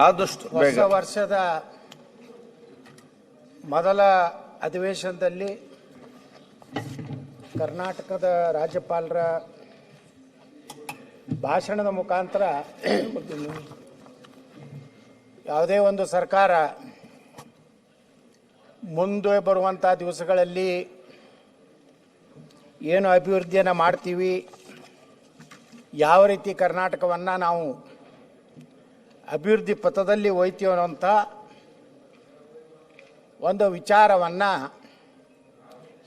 ಆದಷ್ಟು ಹೊಸ ವರ್ಷದ ಮೊದಲ ಅಧಿವೇಶನದಲ್ಲಿ ಕರ್ನಾಟಕದ ರಾಜ್ಯಪಾಲರ ಭಾಷಣದ ಮುಖಾಂತರ ಯಾವುದೇ ಒಂದು ಸರ್ಕಾರ ಮುಂದೆ ಬರುವಂಥ ದಿವಸಗಳಲ್ಲಿ ಏನು ಅಭಿವೃದ್ಧಿಯನ್ನು ಮಾಡ್ತೀವಿ, ಯಾವ ರೀತಿ ಕರ್ನಾಟಕವನ್ನು ನಾವು ಅಭಿವೃದ್ಧಿ ಪಥದಲ್ಲಿ ಒಯ್ತೀವಿ ಅನ್ನೋಂಥ ಒಂದು ವಿಚಾರವನ್ನು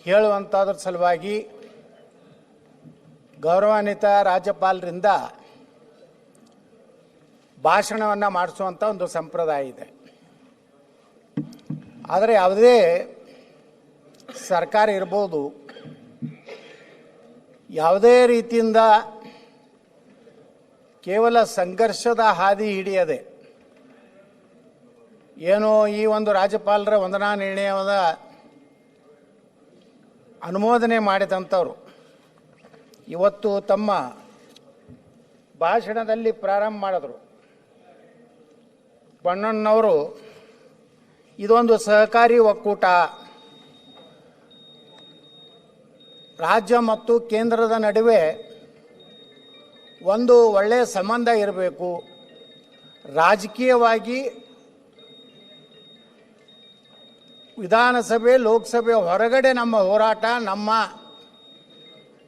ಹೇಳುವಂಥದ್ರ ಸಲುವಾಗಿ ಗೌರವಾನ್ವಿತ ರಾಜ್ಯಪಾಲರಿಂದ ಭಾಷಣವನ್ನು ಮಾಡಿಸುವಂಥ ಒಂದು ಸಂಪ್ರದಾಯ ಇದೆ. ಆದರೆ ಯಾವುದೇ ಸರ್ಕಾರ ಇರ್ಬೋದು, ಯಾವುದೇ ರೀತಿಯಿಂದ ಕೇವಲ ಸಂಘರ್ಷದ ಹಾದಿ ಹಿಡಿಯದೆ ಏನೋ ಈ ಒಂದು ರಾಜ್ಯಪಾಲರ ವಂದನಾ ನಿರ್ಣಯದ ಅನುಮೋದನೆ ಮಾಡಿದಂಥವ್ರು ಇವತ್ತು ತಮ್ಮ ಭಾಷಣದಲ್ಲಿ ಪ್ರಾರಂಭ ಮಾಡಿದ್ರು. ಬಣ್ಣಣ್ಣವರು ಇದೊಂದು ಸಹಕಾರಿ ಒಕ್ಕೂಟ, ರಾಜ್ಯ ಮತ್ತು ಕೇಂದ್ರದ ನಡುವೆ ಒಂದು ಒಳ್ಳೆಯ ಸಂಬಂಧ ಇರಬೇಕು, ರಾಜಕೀಯವಾಗಿ ವಿಧಾನಸಭೆ ಲೋಕಸಭೆ ಹೊರಗಡೆ ನಮ್ಮ ಹೋರಾಟ ನಮ್ಮ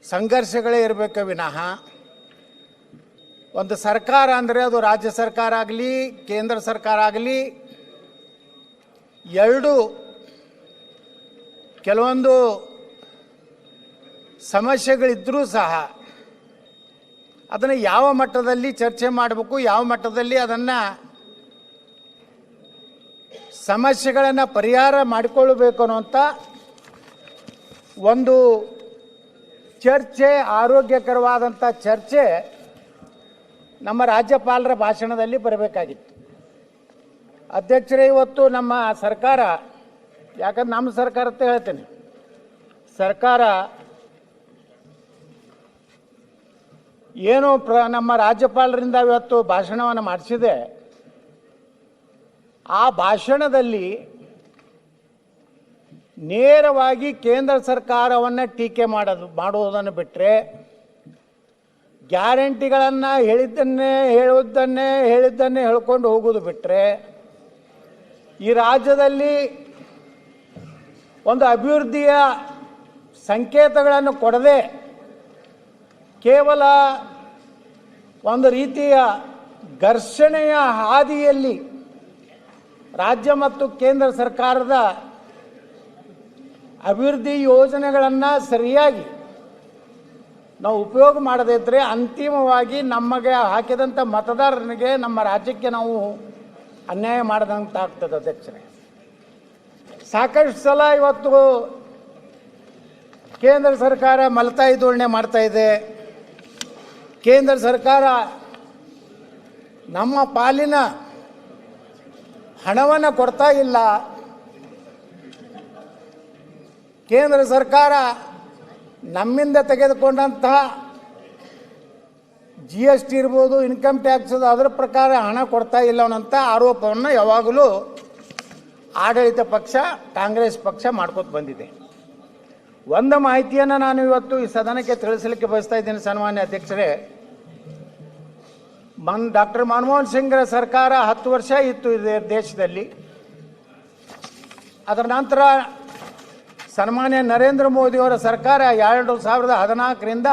ಸಂಘರ್ಷಗಳೇ ಇರಬೇಕು ವಿನಃ ಒಂದು ಸರ್ಕಾರ ಅಂದರೆ ಅದು ರಾಜ್ಯ ಸರ್ಕಾರ ಆಗಲಿ ಕೇಂದ್ರ ಸರ್ಕಾರ ಆಗಲಿ ಎರಡು ಕೆಲವೊಂದು ಸಮಸ್ಯೆಗಳಿದ್ದರೂ ಸಹ ಅದನ್ನು ಯಾವ ಮಟ್ಟದಲ್ಲಿ ಚರ್ಚೆ ಮಾಡಬೇಕು, ಯಾವ ಮಟ್ಟದಲ್ಲಿ ಅದನ್ನು ಸಮಸ್ಯೆಗಳನ್ನು ಪರಿಹಾರ ಮಾಡಿಕೊಳ್ಳಬೇಕು ಅನ್ನುವಂಥ ಒಂದು ಚರ್ಚೆ, ಆರೋಗ್ಯಕರವಾದಂಥ ಚರ್ಚೆ ನಮ್ಮ ರಾಜ್ಯಪಾಲರ ಭಾಷಣದಲ್ಲಿ ಬರಬೇಕಾಗಿತ್ತು. ಅಧ್ಯಕ್ಷರೇ, ಇವತ್ತು ನಮ್ಮ ಸರ್ಕಾರ, ಯಾಕಂದ್ರೆ ನಮ್ಮ ಸರ್ಕಾರ ಅಂತ ಹೇಳ್ತೇನೆ, ಸರ್ಕಾರ ಏನು ನಮ್ಮ ರಾಜ್ಯಪಾಲರಿಂದ ಇವತ್ತು ಭಾಷಣವನ್ನು ಮಾಡಿಸಿದೆ, ಆ ಭಾಷಣದಲ್ಲಿ ನೇರವಾಗಿ ಕೇಂದ್ರ ಸರ್ಕಾರವನ್ನು ಟೀಕೆ ಮಾಡುವುದನ್ನು ಬಿಟ್ಟರೆ, ಗ್ಯಾರಂಟಿಗಳನ್ನು ಹೇಳಿದ್ದನ್ನೇ ಹೇಳ್ಕೊಂಡು ಹೋಗೋದು ಬಿಟ್ಟರೆ, ಈ ರಾಜ್ಯದಲ್ಲಿ ಒಂದು ಅಭಿವೃದ್ಧಿಯ ಸಂಕೇತಗಳನ್ನು ಕೊಡದೆ ಕೇವಲ ಒಂದು ರೀತಿಯ ಘರ್ಷಣೆಯ ಹಾದಿಯಲ್ಲಿ ರಾಜ್ಯ ಮತ್ತು ಕೇಂದ್ರ ಸರ್ಕಾರದ ಅಭಿವೃದ್ಧಿ ಯೋಜನೆಗಳನ್ನು ಸರಿಯಾಗಿ ನಾವು ಉಪಯೋಗ ಮಾಡದೇ ಇದ್ದರೆ ಅಂತಿಮವಾಗಿ ನಮಗೆ ಹಾಕಿದಂಥ ಮತದಾರನಿಗೆ, ನಮ್ಮ ರಾಜ್ಯಕ್ಕೆ ನಾವು ಅನ್ಯಾಯ ಮಾಡಿದಂತ ಆಗ್ತದೆ. ಅಧ್ಯಕ್ಷರೇ, ಸಾಕಷ್ಟು ಸಲ ಇವತ್ತು ಕೇಂದ್ರ ಸರ್ಕಾರ ಮಲತಾಯಿ ಧೋರಣೆ ಮಾಡ್ತಾ ಇದೆ. ಕೇಂದ್ರ ಸರ್ಕಾರ ನಮ್ಮ ಪಾಲಿನ ಹಣವನ್ನು ಕೊಡ್ತಾ ಇಲ್ಲ. ಕೇಂದ್ರ ಸರ್ಕಾರ ನಮ್ಮಿಂದ ತೆಗೆದುಕೊಂಡಂತಹ GST ಇರ್ಬೋದು, ಇನ್ಕಮ್ ಟ್ಯಾಕ್ಸ್, ಅದರ ಪ್ರಕಾರ ಹಣ ಕೊಡ್ತಾ ಇಲ್ಲ ಅನ್ನೋಂಥ ಆರೋಪವನ್ನು ಯಾವಾಗಲೂ ಆಡಳಿತ ಪಕ್ಷ ಕಾಂಗ್ರೆಸ್ ಪಕ್ಷ ಮಾಡ್ಕೊತ ಬಂದಿದೆ. ಒಂದು ಮಾಹಿತಿಯನ್ನು ನಾನು ಇವತ್ತು ಈ ಸದನಕ್ಕೆ ತಿಳಿಸಲಿಕ್ಕೆ ಬಯಸ್ತಾ ಇದ್ದೀನಿ. ಸನ್ಮಾನ್ಯ ಅಧ್ಯಕ್ಷರೇ, ಡಾಕ್ಟರ್ ಮನಮೋಹನ್ ಸಿಂಗ್ರ ಸರ್ಕಾರ 10 ವರ್ಷ ಇತ್ತು ದೇಶದಲ್ಲಿ. ಅದರ ನಂತರ ಸನ್ಮಾನ್ಯ ನರೇಂದ್ರ ಮೋದಿಯವರ ಸರ್ಕಾರ 2014ರಿಂದ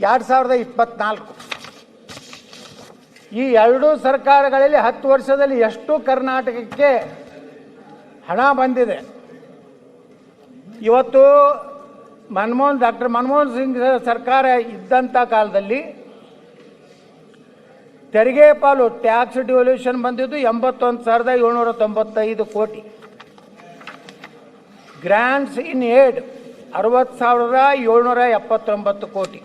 2024, ಈ ಎರಡೂ ಸರ್ಕಾರಗಳಲ್ಲಿ 10 ವರ್ಷದಲ್ಲಿ ಎಷ್ಟು ಕರ್ನಾಟಕಕ್ಕೆ ಹಣ ಬಂದಿದೆ. ಇವತ್ತು ಡಾಕ್ಟರ್ ಮನಮೋಹನ್ ಸಿಂಗ್ ಸರ್ಕಾರ ಇದ್ದಂಥ ಕಾಲದಲ್ಲಿ ತೆರಿಗೆ ಪಾಲು ಟ್ಯಾಕ್ಸ್ ಡಿವಲ್ಯೂಷನ್ ಬಂದಿದ್ದು 81,795 ಕೋಟಿ, ಗ್ರಾಂಟ್ಸ್ ಇನ್ ಏಡ್ 60,779 ಕೋಟಿ.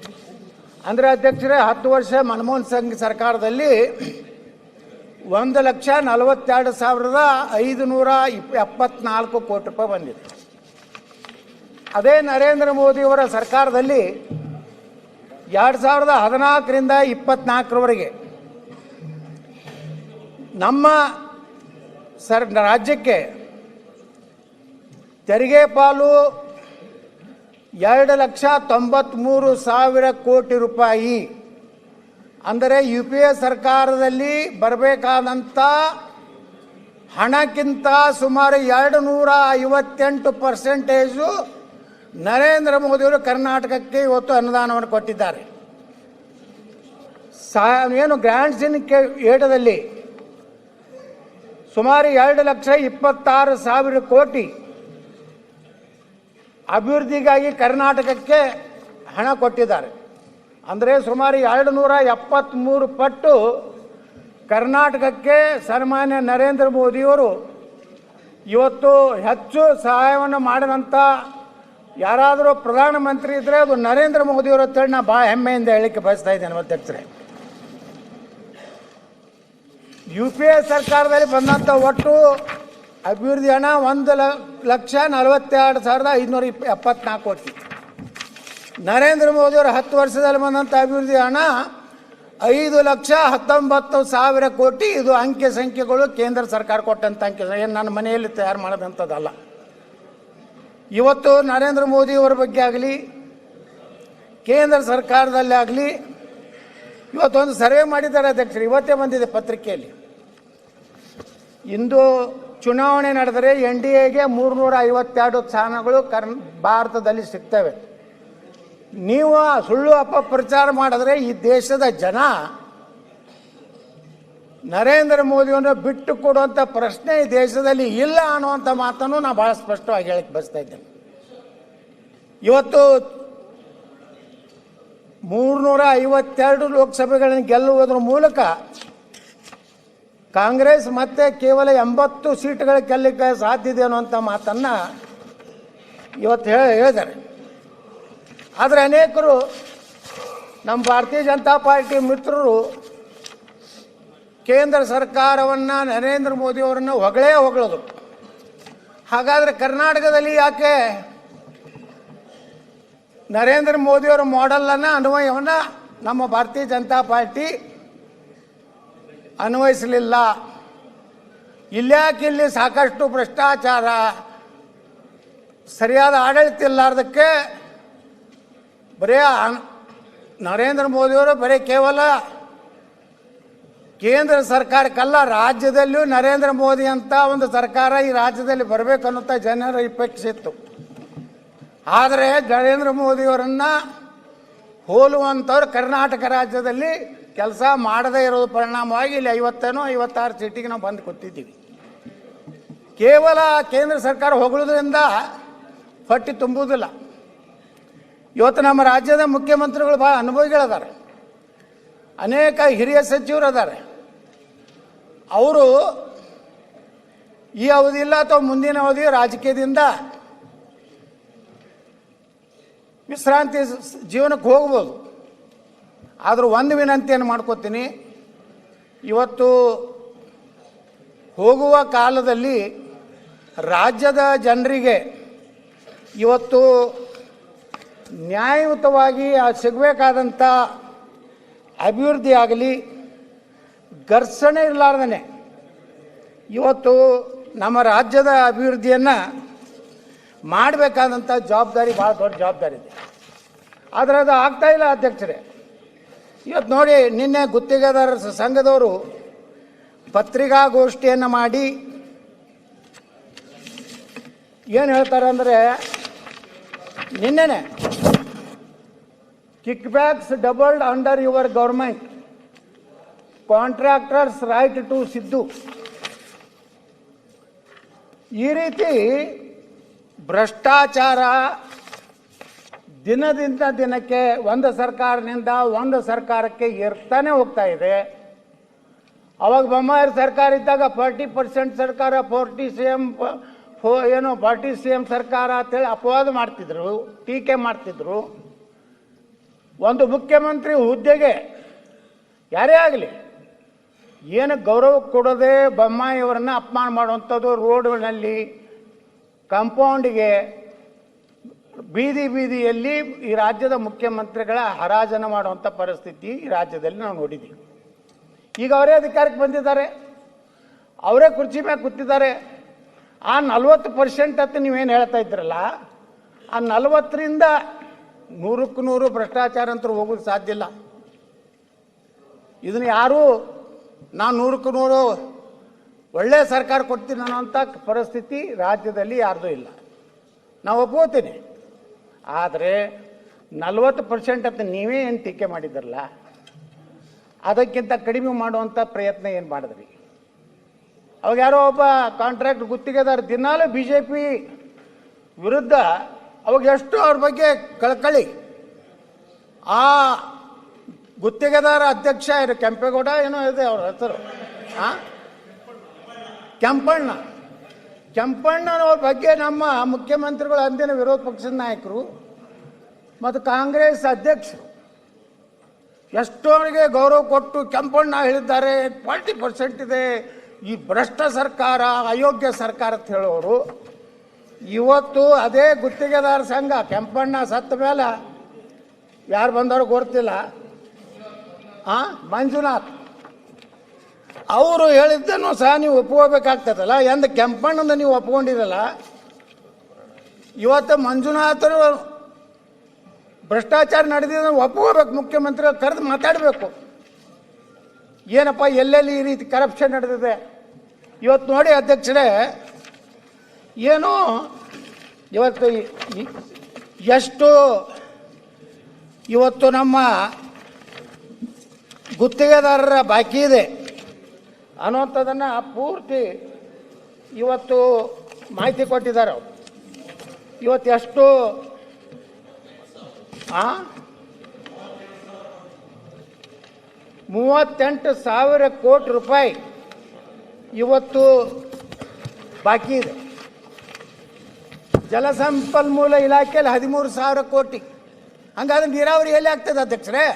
ಅಂದರೆ ಅಧ್ಯಕ್ಷರೇ, 10 ವರ್ಷ ಮನಮೋಹನ್ ಸಿಂಗ್ ಸರ್ಕಾರದಲ್ಲಿ 1,42,574 ಕೋಟಿ ರೂಪಾಯಿ ಬಂದಿದೆ. ಅದೇ ನರೇಂದ್ರ ಮೋದಿಯವರ ಸರ್ಕಾರದಲ್ಲಿ 2014ರಿಂದ 24ರವರೆಗೆ ನಮ್ಮ ರಾಜ್ಯಕ್ಕೆ ತೆರಿಗೆ ಪಾಲು 2,93,000 ಕೋಟಿ ರೂಪಾಯಿ. ಅಂದರೆ UPA ಸರ್ಕಾರದಲ್ಲಿ ಬರಬೇಕಾದಂಥ ಹಣಕ್ಕಿಂತ ಸುಮಾರು 258% ನರೇಂದ್ರ ಮೋದಿಯವರು ಕರ್ನಾಟಕಕ್ಕೆ ಇವತ್ತು ಅನುದಾನವನ್ನು ಕೊಟ್ಟಿದ್ದಾರೆ. ಏನು ಗ್ರ್ಯಾಂಟ್ಸ್ ಇನ್ ಏಟದಲ್ಲಿ ಸುಮಾರು 2,26,000 ಕೋಟಿ ಅಭಿವೃದ್ಧಿಗಾಗಿ ಕರ್ನಾಟಕಕ್ಕೆ ಹಣ ಕೊಟ್ಟಿದ್ದಾರೆ. ಅಂದರೆ ಸುಮಾರು 273 ಪಟ್ಟು ಕರ್ನಾಟಕಕ್ಕೆ ಸನ್ಮಾನ್ಯ ನರೇಂದ್ರ ಮೋದಿಯವರು ಇವತ್ತು ಹೆಚ್ಚು ಸಹಾಯವನ್ನು ಮಾಡಿದಂಥ ಯಾರಾದರೂ ಪ್ರಧಾನಮಂತ್ರಿ ಇದ್ದರೆ ಅದು ನರೇಂದ್ರ ಮೋದಿಯವರು ಅಂತೇಳಿ ನಾನು ಭಾಳ ಹೆಮ್ಮೆಯಿಂದ ಹೇಳಲಿಕ್ಕೆ ಬಯಸ್ತಾ ಇದ್ದೇನೆ ಅಧ್ಯಕ್ಷರೇ. UPA ಸರ್ಕಾರದಲ್ಲಿ ಬಂದಂಥ ಒಟ್ಟು ಅಭಿವೃದ್ಧಿ ಹಣ 1,42,574 ಕೋಟಿ. ನರೇಂದ್ರ ಮೋದಿಯವರು 10 ವರ್ಷದಲ್ಲಿ ಬಂದಂಥ ಅಭಿವೃದ್ಧಿ ಹಣ 5,19,000 ಕೋಟಿ. ಇದು ಅಂಕೆ ಸಂಖ್ಯೆಗಳು ಕೇಂದ್ರ ಸರ್ಕಾರ ಕೊಟ್ಟಂಥ ಅಂಕೆ, ಏನು ನನ್ನ ಮನೆಯಲ್ಲಿ ತಯಾರು ಮಾಡೋದಂಥದ್ದಲ್ಲ. ಇವತ್ತು ನರೇಂದ್ರ ಮೋದಿಯವರ ಬಗ್ಗೆ ಆಗಲಿ ಕೇಂದ್ರ ಸರ್ಕಾರದಲ್ಲಿ ಆಗಲಿ ಇವತ್ತೊಂದು ಸರ್ವೆ ಮಾಡಿದ್ದಾರೆ ಅಧ್ಯಕ್ಷರು, ಇವತ್ತೇ ಬಂದಿದೆ ಪತ್ರಿಕೆಯಲ್ಲಿ. ಇಂದು ಚುನಾವಣೆ ನಡೆದರೆ NDAಗೆ 352 ಸ್ಥಾನಗಳು ಭಾರತದಲ್ಲಿ ಸಿಗ್ತವೆ. ನೀವು ಸುಳ್ಳು ಅಪಪ್ರಚಾರ ಮಾಡಿದ್ರೆ ಈ ದೇಶದ ಜನ ನರೇಂದ್ರ ಮೋದಿಯನ್ನು ಬಿಟ್ಟು ಕೊಡುವಂಥ ಪ್ರಶ್ನೆ ಈ ದೇಶದಲ್ಲಿ ಇಲ್ಲ ಅನ್ನುವಂಥ ಮಾತನ್ನು ನಾನು ಭಾಳ ಸ್ಪಷ್ಟವಾಗಿ ಹೇಳಕ್ಕೆ ಬಯಸ್ತಾ ಇದ್ದೇನೆ. ಇವತ್ತು 352 ಲೋಕಸಭೆಗಳನ್ನು ಗೆಲ್ಲುವುದರ ಮೂಲಕ ಕಾಂಗ್ರೆಸ್ ಮತ್ತೆ ಕೇವಲ 80 ಸೀಟ್ಗಳು ಗೆಲ್ಲಲಿಕ್ಕೆ ಸಾಧ್ಯ ಇದೆ ಅನ್ನುವಂಥ ಮಾತನ್ನು ಇವತ್ತು ಹೇಳಿದ್ದಾರೆ. ಆದರೆ ಅನೇಕರು ನಮ್ಮ ಭಾರತೀಯ ಜನತಾ ಪಾರ್ಟಿ ಮಿತ್ರರು ಕೇಂದ್ರ ಸರ್ಕಾರವನ್ನು ನರೇಂದ್ರ ಮೋದಿಯವರನ್ನು ಹೊಗಳೋದು. ಹಾಗಾದರೆ ಕರ್ನಾಟಕದಲ್ಲಿ ಯಾಕೆ ನರೇಂದ್ರ ಮೋದಿಯವರ ಮಾಡೆಲನ್ನು ಅನ್ವಯವನ್ನು ನಮ್ಮ ಭಾರತೀಯ ಜನತಾ ಪಾರ್ಟಿ ಅನ್ವಯಿಸಲಿಲ್ಲ? ಇಲ್ಲಿ ಸಾಕಷ್ಟು ಭ್ರಷ್ಟಾಚಾರ, ಸರಿಯಾದ ಆಡಳಿತ ಇಲ್ಲಾರ್ದಕ್ಕೆ ಬರೀ ನರೇಂದ್ರ ಮೋದಿಯವರು ಬರೀ ಕೇವಲ ಕೇಂದ್ರ ಸರ್ಕಾರಕ್ಕಲ್ಲ, ರಾಜ್ಯದಲ್ಲಿಯೂ ನರೇಂದ್ರ ಮೋದಿ ಅಂತ ಒಂದು ಸರ್ಕಾರ ಈ ರಾಜ್ಯದಲ್ಲಿ ಬರಬೇಕನ್ನುತ್ತಾ ಜನರ ಅಪೇಕ್ಷೆ ಇತ್ತು. ಆದರೆ ನರೇಂದ್ರ ಮೋದಿಯವರನ್ನು ಹೋಲುವಂಥವ್ರು ಕರ್ನಾಟಕ ರಾಜ್ಯದಲ್ಲಿ ಕೆಲಸ ಮಾಡದೇ ಇರೋದು ಪರಿಣಾಮವಾಗಿ ಇಲ್ಲಿ 56 ಸೀಟಿಗೆ ನಾವು ಬಂದು ಕೂತಿದ್ದೀವಿ. ಕೇವಲ ಕೇಂದ್ರ ಸರ್ಕಾರ ಹೊಗಳೋದ್ರಿಂದ ಹೊಟ್ಟೆ ತುಂಬುವುದಿಲ್ಲ. ಇವತ್ತು ನಮ್ಮ ರಾಜ್ಯದ ಮುಖ್ಯಮಂತ್ರಿಗಳು ಭಾಳ ಅನುಭವಿಗಳಿದ್ದಾರೆ, ಅನೇಕ ಹಿರಿಯ ಸಚಿವರು ಅದ್ದಾರೆ. ಅವರು ಈ ಅವಧಿ ಇಲ್ಲ ಅಥವಾ ಮುಂದಿನ ಅವಧಿ ರಾಜಕೀಯದಿಂದ ವಿಶ್ರಾಂತಿ ಜೀವನಕ್ಕೆ ಹೋಗ್ಬೋದು. ಆದರೂ ಒಂದು ವಿನಂತಿಯನ್ನು ಮಾಡ್ಕೋತೀನಿ, ಇವತ್ತು ಹೋಗುವ ಕಾಲದಲ್ಲಿ ರಾಜ್ಯದ ಜನರಿಗೆ ಇವತ್ತು ನ್ಯಾಯಯುತವಾಗಿ ಸಿಗಬೇಕಾದಂಥ ಅಭಿವೃದ್ಧಿ ಆಗಲಿ ಘರ್ಷಣೆ ಇರಲಾರ್ದೇ ಇವತ್ತು ನಮ್ಮ ರಾಜ್ಯದ ಅಭಿವೃದ್ಧಿಯನ್ನು ಮಾಡಬೇಕಾದಂಥ ಜವಾಬ್ದಾರಿ ಭಾಳ ದೊಡ್ಡ ಜವಾಬ್ದಾರಿ ಇದೆ. ಆದರೆ ಅದು ಆಗ್ತಾಯಿಲ್ಲ ಅಧ್ಯಕ್ಷರೇ. ಇವತ್ತು ನೋಡಿ, ನಿನ್ನೆ ಗುತ್ತಿಗೆದಾರರ ಸಂಘದವರು ಪತ್ರಿಕಾಗೋಷ್ಠಿಯನ್ನು ಮಾಡಿ ಏನು ಹೇಳ್ತಾರೆ ಅಂದರೆ, ನಿನ್ನೆನೆ kickbacks doubled under your government, contractors write to Siddu. ಈ ರೀತಿ ಭ್ರಷ್ಟಾಚಾರ ದಿನದಿಂದ ದಿನಕ್ಕೆ ಒಂದು ಸರ್ಕಾರದಿಂದ ಒಂದು ಸರ್ಕಾರಕ್ಕೆ ಏರ್ತಾನೆ ಹೋಗ್ತಾ ಇದೆ. ಅವಾಗ ಬೊಮ್ಮಾಯಿ ಸರ್ಕಾರ ಇದ್ದಾಗ 40% ಸರ್ಕಾರ 40 CM ಸರ್ಕಾರ ಅಂತೇಳಿ ಅಪವಾದ ಮಾಡ್ತಿದ್ರು, ಟೀಕೆ ಮಾಡ್ತಿದ್ರು. ಒಂದು ಮುಖ್ಯಮಂತ್ರಿ ಹುದ್ದೆಗೆ ಯಾರೇ ಆಗಲಿ ಏನು ಗೌರವ ಕೊಡೋದೇ ಬೊಮ್ಮಾಯಿಯವರನ್ನು ಅಪಮಾನ ಮಾಡುವಂಥದ್ದು, ರೋಡ್ಗಳಲ್ಲಿ ಕಾಂಪೌಂಡಿಗೆ ಬೀದಿಯಲ್ಲಿ ಈ ರಾಜ್ಯದ ಮುಖ್ಯಮಂತ್ರಿಗಳ ಹರಾಜನ ಮಾಡುವಂಥ ಪರಿಸ್ಥಿತಿ ಈ ರಾಜ್ಯದಲ್ಲಿ ನಾವು ನೋಡಿದ್ದೀವಿ. ಈಗ ಅವರೇ ಅಧಿಕಾರಕ್ಕೆ ಬಂದಿದ್ದಾರೆ. ಅವರೇ ಕುರ್ಚಿ ಮೇಲೆ ಕೂತಿದ್ದಾರೆ. ಆ 40% ಅಂತ ನೀವೇನು ಹೇಳ್ತಾ ಇದ್ರಲ್ಲ, ಆ 40ರಿಂದ 100% ಭ್ರಷ್ಟಾಚಾರ ಅಂತ ಹೋಗೋದು ಸಾಧ್ಯ ಇಲ್ಲ. ಇದನ್ನು ಯಾರೂ ನಾನು 100% ಒಳ್ಳೆಯ ಸರ್ಕಾರ ಕೊಡ್ತೀನಿ ಅನ್ನೋಂಥ ಪರಿಸ್ಥಿತಿ ರಾಜ್ಯದಲ್ಲಿ ಯಾರ್ದೂ ಇಲ್ಲ. ನಾವು ಒಪ್ಕೋತೀನಿ. ಆದರೆ 40% ಅಂತ ನೀವೇ ಏನು ಟೀಕೆ ಮಾಡಿದ್ರಲ್ಲ, ಅದಕ್ಕಿಂತ ಕಡಿಮೆ ಮಾಡುವಂಥ ಪ್ರಯತ್ನ ಏನು ಮಾಡಿದ್ರಿ? ಅವಾಗ ಯಾರೋ ಒಬ್ಬ ಕಾಂಟ್ರಾಕ್ಟ್ ಗುತ್ತಿಗೆದಾರ ದಿನಾಲೂ BJP ವಿರುದ್ಧ, ಅವಾಗ ಎಷ್ಟು ಅವ್ರ ಬಗ್ಗೆ ಕಳಕಳಿ. ಆ ಗುತ್ತಿಗೆದಾರ ಅಧ್ಯಕ್ಷ ಕೆಂಪೇಗೌಡ ಏನೋ ಇದೆ ಅವ್ರ ಹೆಸರು, ಕೆಂಪಣ್ಣನವ್ರ ಬಗ್ಗೆ ನಮ್ಮ ಮುಖ್ಯಮಂತ್ರಿಗಳು, ಅಂದಿನ ವಿರೋಧ ಪಕ್ಷದ ನಾಯಕರು ಮತ್ತು ಕಾಂಗ್ರೆಸ್ ಅಧ್ಯಕ್ಷರು ಎಷ್ಟೋರಿಗೆ ಗೌರವ ಕೊಟ್ಟು ಕೆಂಪಣ್ಣ ಹೇಳಿದ್ದಾರೆ 40% ಇದೆ, ಈ ಭ್ರಷ್ಟ ಸರ್ಕಾರ, ಅಯೋಗ್ಯ ಸರ್ಕಾರ ಅಂತ ಹೇಳೋರು. ಇವತ್ತು ಅದೇ ಗುತ್ತಿಗೆದಾರ ಸಂಘ ಕೆಂಪಣ್ಣ ಸತ್ತ ಮೇಲೆ ಯಾರು ಬಂದವರು ಗೊತ್ತಿಲ್ಲ, ಮಂಜುನಾಥ್ ಅವರು ಹೇಳಿದ್ದನ್ನು ಸಹ ನೀವು ಒಪ್ಕೋಬೇಕಾಗ್ತದಲ್ಲ. ಎಂದು ಕೆಂಪಣ್ಣನ ನೀವು ಒಪ್ಕೊಂಡಿರಲ್ಲ, ಇವತ್ತು ಮಂಜುನಾಥರು ಭ್ರಷ್ಟಾಚಾರ ನಡೆದಿದ್ದ ಒಪ್ಕೋಬೇಕು. ಮುಖ್ಯಮಂತ್ರಿ ಕರೆದು ಮಾತಾಡಬೇಕು, ಏನಪ್ಪ ಎಲ್ಲೆಲ್ಲಿ ಈ ರೀತಿ ಕರಪ್ಷನ್ ನಡೆದಿದೆ. ಇವತ್ತು ನೋಡಿ ಅಧ್ಯಕ್ಷರೇ, ಏನು ಇವತ್ತು ಎಷ್ಟು ಇವತ್ತು ನಮ್ಮ ಗುತ್ತಿಗೆದಾರರ ಬಾಕಿ ಇದೆ ಅನ್ನೋಂಥದ್ದನ್ನು ಪೂರ್ತಿ ಇವತ್ತು ಮಾಹಿತಿ ಕೊಟ್ಟಿದ್ದಾರೆ ಅವರು. ಇವತ್ತು ಎಷ್ಟು 38,000 ಕೋಟಿ ರೂಪಾಯಿ ಇವತ್ತು ಬಾಕಿ ಇದೆ. ಜಲಸಂಪನ್ಮೂಲ ಇಲಾಖೆಯಲ್ಲಿ 13,000 ಕೋಟಿ. ಹಂಗಾದ್ರೆ ನೀರಾವರಿ ಎಲ್ಲಿ ಆಗ್ತದೆ ಅಧ್ಯಕ್ಷರೇ?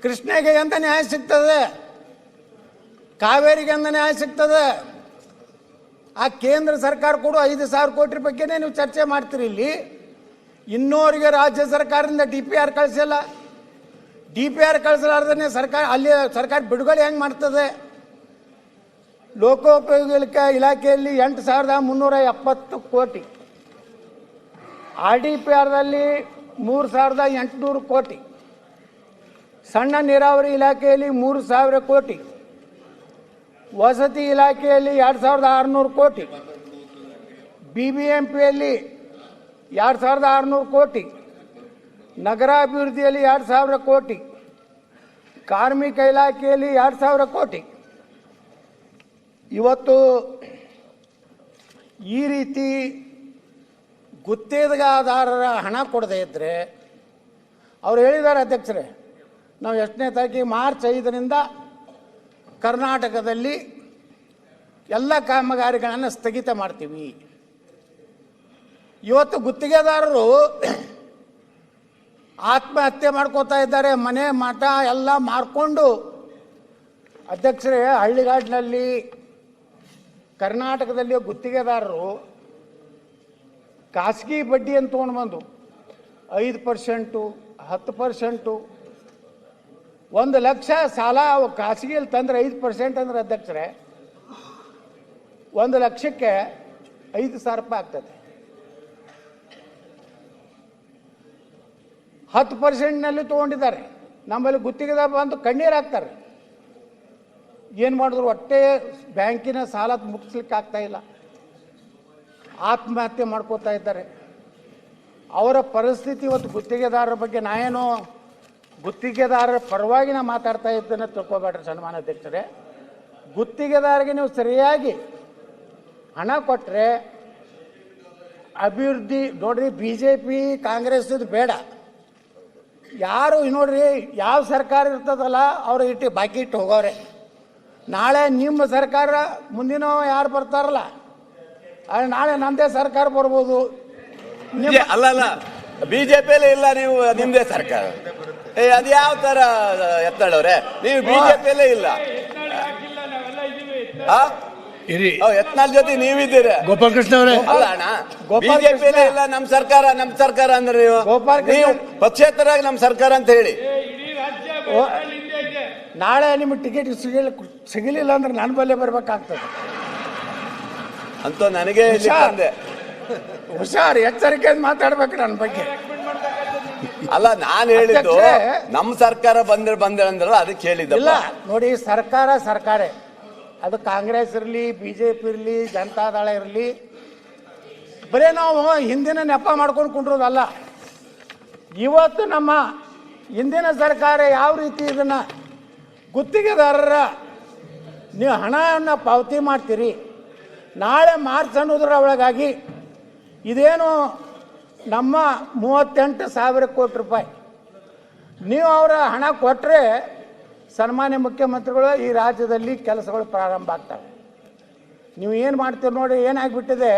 ಕೃಷ್ಣಗೆ ಅಂತ ನ್ಯಾಯ ಸಿಗ್ತದೆ, ಕಾವೇರಿಗೆ ಅಂತ ನ್ಯಾಯ ಸಿಗ್ತದೆ. ಆ ಕೇಂದ್ರ ಸರ್ಕಾರ ಕೂಡ 5,000 ಕೋಟಿ ಬಗ್ಗೆನೇ ನೀವು ಚರ್ಚೆ ಮಾಡ್ತೀರಿ. ಇಲ್ಲಿ ಇನ್ನೋರಿಗೆ ರಾಜ್ಯ ಸರ್ಕಾರದಿಂದ DPR ಕಳಿಸಿಲ್ಲ. DPR ಕಳಿಸಲಾರ್ದೇ ಸರ್ಕಾರ ಅಲ್ಲಿ ಸರ್ಕಾರ ಬಿಡುಗಡೆ ಹೆಂಗೆ ಮಾಡ್ತದೆ? ಲೋಕೋಪಯೋಗಿ ಇಲಾಖೆಯಲ್ಲಿ 8,370 ಕೋಟಿ, RDPRದಲ್ಲಿ 3,800 ಕೋಟಿ, ಸಣ್ಣ ನೀರಾವರಿ ಇಲಾಖೆಯಲ್ಲಿ 3,000 ಕೋಟಿ, ವಸತಿ ಇಲಾಖೆಯಲ್ಲಿ 2,600 ಕೋಟಿ, BBMPಯಲ್ಲಿ 2,600 ಕೋಟಿ, ನಗರಾಭಿವೃದ್ಧಿಯಲ್ಲಿ 2,000 ಕೋಟಿ, ಕಾರ್ಮಿಕ ಇಲಾಖೆಯಲ್ಲಿ 2,000 ಕೋಟಿ. ಇವತ್ತು ಈ ರೀತಿ ಗುತ್ತಿಗೆದಾರರ ಹಣ ಕೊಡದೇ ಇದ್ದರೆ, ಅವ್ರು ಹೇಳಿದ್ದಾರೆ ಅಧ್ಯಕ್ಷರೇ, ನಾವು 8ನೇ ತಾರೀಕಿಗೆ ಮಾರ್ಚ್ 5ರಿಂದ ಕರ್ನಾಟಕದಲ್ಲಿ ಎಲ್ಲ ಕಾಮಗಾರಿಗಳನ್ನು ಸ್ಥಗಿತ ಮಾಡ್ತೀವಿ. ಇವತ್ತು ಗುತ್ತಿಗೆದಾರರು ಆತ್ಮಹತ್ಯೆ ಮಾಡ್ಕೋತಾ ಇದ್ದಾರೆ, ಮನೆ ಮಠ ಎಲ್ಲ ಮಾರ್ಕೊಂಡು. ಅಧ್ಯಕ್ಷರೇ, ಹಳ್ಳಿಗಾಡಿನಲ್ಲಿ ಕರ್ನಾಟಕದಲ್ಲಿ ಗುತ್ತಿಗೆದಾರರು ಖಾಸಗಿ ಬಡ್ಡಿಯನ್ನು ತೊಗೊಂಡು ಬಂದು 5%, 10%, 1 ಲಕ್ಷ ಸಾಲ ಖಾಸಗಿಯಲ್ಲಿ ತಂದರೆ 5% ಅಂದ್ರೆ ಅಧ್ಯಕ್ಷರೇ 1 ಲಕ್ಷಕ್ಕೆ 5,000 ರೂಪಾಯಿ ಆಗ್ತದೆ. 10%ನಲ್ಲಿ ತೊಗೊಂಡಿದ್ದಾರೆ. ನಮ್ಮಲ್ಲಿ ಗುತ್ತಿಗೆದಾರ ಬಂದು ಕಣ್ಣೀರು ಹಾಕ್ತಾರೆ. ಏನು ಮಾಡಿದ್ರು ಒಟ್ಟೆ ಬ್ಯಾಂಕಿನ ಸಾಲ ಮುಗಿಸ್ಲಿಕ್ಕೆ ಆಗ್ತಾ ಇಲ್ಲ, ಆತ್ಮಹತ್ಯೆ ಮಾಡ್ಕೋತಾ ಇದ್ದಾರೆ. ಅವರ ಪರಿಸ್ಥಿತಿ ಇವತ್ತು ಗುತ್ತಿಗೆದಾರರ ಬಗ್ಗೆ ನಾನೇನೋ ಗುತ್ತಿಗೆದಾರರ ಪರವಾಗಿ ನಾ ಮಾತಾಡ್ತಾ ಇದ್ದೇನೆ ತಿಳ್ಕೊಬೇಡ್ರಿ ಸನ್ಮಾನ್ಯ ಅಧ್ಯಕ್ಷರೇ. ಗುತ್ತಿಗೆದಾರರಿಗೆ ನೀವು ಸರಿಯಾಗಿ ಹಣ ಕೊಟ್ಟರೆ ಅಭಿವೃದ್ಧಿ ನೋಡ್ರಿ. BJP ಕಾಂಗ್ರೆಸ್ ಇದು ಬೇಡ. ಯಾರು ನೋಡ್ರಿ, ಯಾವ ಸರ್ಕಾರ ಇರ್ತದಲ್ಲ ಅವರು ಇಟ್ಟು ಬಾಕಿ ಇಟ್ಟು ಹೋಗೋರೆ. ನಾಳೆ ನಿಮ್ಮ ಸರ್ಕಾರ ಮುಂದಿನ ಯಾರು ಬರ್ತಾರಲ್ಲ, ನಾಳೆ ನಮ್ಮದೇ ಸರ್ಕಾರ ಬರ್ಬೋದು. ಅಲ್ಲ BJPಯಲ್ಲಿ ಇಲ್ಲ, ನೀವು ನಿಮ್ಮದೇ ಸರ್ಕಾರ. ಅದು ಯಾವ ಥರ ಎತ್ತಳವ್ರೆ? ನೀವು BJPಯಲ್ಲೇ ಇಲ್ಲ, ಯತ್ನಾಳ್ ಜೊತೆ ನೀವಿದ್ದೀರಿ. ಗೋಪಾಲಕೃಷ್ಣ ಅವರೇ, ಅಲ್ಲ ಅಣ್ಣ, BJPಯಲ್ಲೇ ಇಲ್ಲ ನಮ್ಮ ಸರ್ಕಾರ ಅಂದ್ರೆ ನೀವು ಪಕ್ಷೇತರಾಗಿ ನಮ್ಮ ಸರ್ಕಾರ ಅಂತ ಹೇಳಿ. ನಾಳೆ ನಿಮಗೆ ಟಿಕೆಟ್ ಸಿಗಲಿಲ್ಲ ಅಂದ್ರೆ ನನ್ನ ಬಲ್ಲೇ ಬರ್ಬೇಕಾಗ್ತದೆ. ಅಂತ ನನಗೆ ಇಲ್ಲಿ ಹುಷಾರ್. ಬಂದೆ. ಹುಷಾರ್, ಎಚ್ಚರಿಕೆಯಿಂದ ಮಾತಾಡ್ಬೇಕು ನನ್ನ ಬಗ್ಗೆ. ಅಲ್ಲ, ನಾನು ಹೇಳಿದ್ದು ಅಧ್ಯಕ್ಷರೇ, ನಮ್ಮ ಸರ್ಕಾರ ಬಂದ್ರೆ ಅಂದ್ರಲ್ಲ, ಅದಕ್ಕೆ ಹೇಳಿದ್ದ. ಇಲ್ಲ ನೋಡಿ, ಸರ್ಕಾರ ಅದು ಕಾಂಗ್ರೆಸ್ ಇರಲಿ, BJP ಇರಲಿ, ಜನತಾದಳ ಇರಲಿ, ಬರೀ ನಾವು ಹಿಂದಿನ ನೆಪ ಮಾಡ್ಕೊಂಡು ಕುಂಡ್ರೋದಲ್ಲ. ಇವತ್ತು ನಮ್ಮ ಹಿಂದಿನ ಸರ್ಕಾರ ಯಾವ ರೀತಿ ಇದನ್ನ ಗುತ್ತಿಗೆದಾರರ ನೀವು ಹಣವನ್ನು ಪಾವತಿ ಮಾಡ್ತೀರಿ, ನಾಳೆ ಮಾರ್ಚ್ ಅನ್ನೋದ್ರ ಒಳಗಾಗಿ ಇದೇನು ನಮ್ಮ 38,000 ಕೋಟಿ ರೂಪಾಯಿ ನೀವು ಅವರ ಹಣ ಕೊಟ್ಟರೆ ಸನ್ಮಾನ್ಯ ಮುಖ್ಯಮಂತ್ರಿಗಳು ಈ ರಾಜ್ಯದಲ್ಲಿ ಕೆಲಸಗಳು ಪ್ರಾರಂಭ ಆಗ್ತವೆ. ನೀವು ಏನು ಮಾಡ್ತೀರಿ ನೋಡಿ, ಏನಾಗ್ಬಿಟ್ಟಿದೆ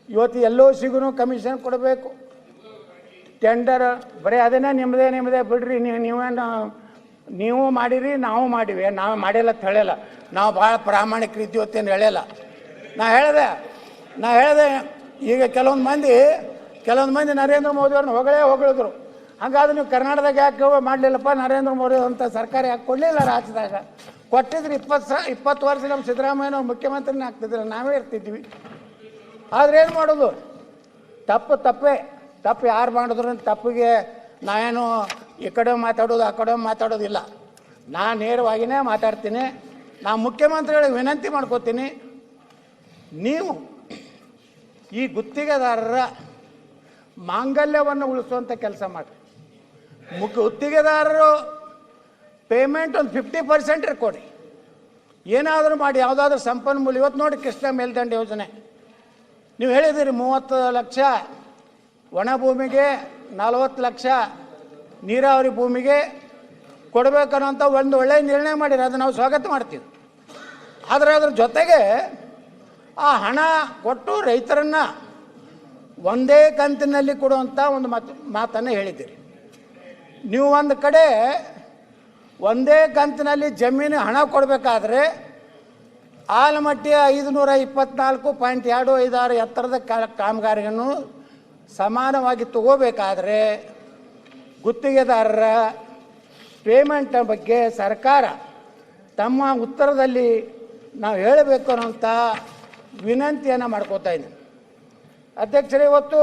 ಇವತ್ತು LOCಗೂ ಕಮಿಷನ್ ಕೊಡಬೇಕು, ಟೆಂಡರ್ ಬರೀ ಅದನ್ನೇ ನಿಮ್ಮದೇ ಬಿಡ್ರಿ. ನೀವು ಮಾಡಿರಿ, ನಾವು ಮಾಡಿವಿ, ನಾವು ಮಾಡಿಲ್ಲ ಅಂತ ಹೇಳಿಲ್ಲ, ನಾವು ಭಾಳ ಪ್ರಾಮಾಣಿಕರಿದ್ದೀವಿ ಅಂತೇನು ಹೇಳಿಲ್ಲ. ನಾ ಹೇಳಿದೆ ಈಗ ಕೆಲವೊಂದು ಮಂದಿ ನರೇಂದ್ರ ಮೋದಿ ಅವ್ರನ್ನ ಹೊಗಳಿದ್ರು. ಹಾಗಾದ್ರೆ ನೀವು ಕರ್ನಾಟಕದಾಗ ಯಾಕೆ ಮಾಡಲಿಲ್ಲಪ್ಪ, ನರೇಂದ್ರ ಮೋದಿ ಅಂತ ಸರ್ಕಾರ ಯಾಕೆ ಕೊಡಲಿಲ್ಲ ರಾಜ್ಯದಾಗ? ಕೊಟ್ಟಿದ್ರೆ 20 ವರ್ಷ ನಮ್ಮ ಸಿದ್ದರಾಮಯ್ಯನವ್ರು ಮುಖ್ಯಮಂತ್ರಿನೇ ಆಗ್ತಿದ್ರು, ನಾವೇ ಇರ್ತಿದ್ವಿ. ಆದರೆ ಏನು ಮಾಡೋದು, ತಪ್ಪು ಯಾರು ಮಾಡಿದ್ರು ತಪ್ಪಿಗೆ ನಾನೇನು ಈ ಕಡೆ ಮಾತಾಡೋದು ಆ ಕಡೆ ಮಾತಾಡೋದಿಲ್ಲ. ನಾನು ನೇರವಾಗಿಯೇ ಮಾತಾಡ್ತೀನಿ. ನಾ ಮುಖ್ಯಮಂತ್ರಿಗಳಿಗೆ ವಿನಂತಿ ಮಾಡ್ಕೋತೀನಿ, ನೀವು ಈ ಗುತ್ತಿಗೆದಾರರ ಮಾಂಗಲ್ಯವನ್ನು ಉಳಿಸುವಂಥ ಕೆಲಸ ಮಾಡಿ. ಗುತ್ತಿಗೆದಾರರು ಪೇಮೆಂಟ್ ಒಂದು 50% ಕೊಡಿ, ಏನಾದರೂ ಮಾಡಿ. ಯಾವುದಾದ್ರೂ ಸಂಪನ್ಮೂಲ, ಇವತ್ತು ನೋಡಿ ಕೃಷ್ಣ ಮೇಲ್ದಂಡೆ ಯೋಜನೆ ನೀವು ಹೇಳಿದ್ದೀರಿ, 30 ಲಕ್ಷ ಒಣ ಭೂಮಿಗೆ, 40 ಲಕ್ಷ ನೀರಾವರಿ ಭೂಮಿಗೆ ಕೊಡಬೇಕನ್ನೋಂಥ ಒಂದು ಒಳ್ಳೆಯ ನಿರ್ಣಯ ಮಾಡಿರಿ, ಅದು ನಾವು ಸ್ವಾಗತ ಮಾಡ್ತೀವಿ. ಆದರೆ ಅದ್ರ ಜೊತೆಗೆ ಆ ಹಣ ಕೊಟ್ಟು ರೈತರನ್ನು ಒಂದೇ ಕಂತಿನಲ್ಲಿ ಕೊಡುವಂಥ ಒಂದು ಮಾತನ್ನು ಹೇಳಿದ್ದೀರಿ. ನೀವು ಒಂದು ಕಡೆ ಒಂದೇ ಕಂತಿನಲ್ಲಿ ಜಮೀನು ಹಣ ಕೊಡಬೇಕಾದ್ರೆ ಆಲಮಟ್ಟಿಯ 524.256 ಎತ್ತರದ ಕಾಮಗಾರಿಯನ್ನು ಸಮಾನವಾಗಿ ತಗೋಬೇಕಾದ್ರೆ ಗುತ್ತಿಗೆದಾರರ ಪೇಮೆಂಟ್ ಬಗ್ಗೆ ಸರ್ಕಾರ ತಮ್ಮ ಉತ್ತರದಲ್ಲಿ ನಾವು ಹೇಳಬೇಕು ಅನ್ನೋಂಥ ವಿನಂತಿಯನ್ನು ಮಾಡ್ಕೋತಾ ಇದ್ದೀನಿ. ಅಧ್ಯಕ್ಷರೇ, ಇವತ್ತು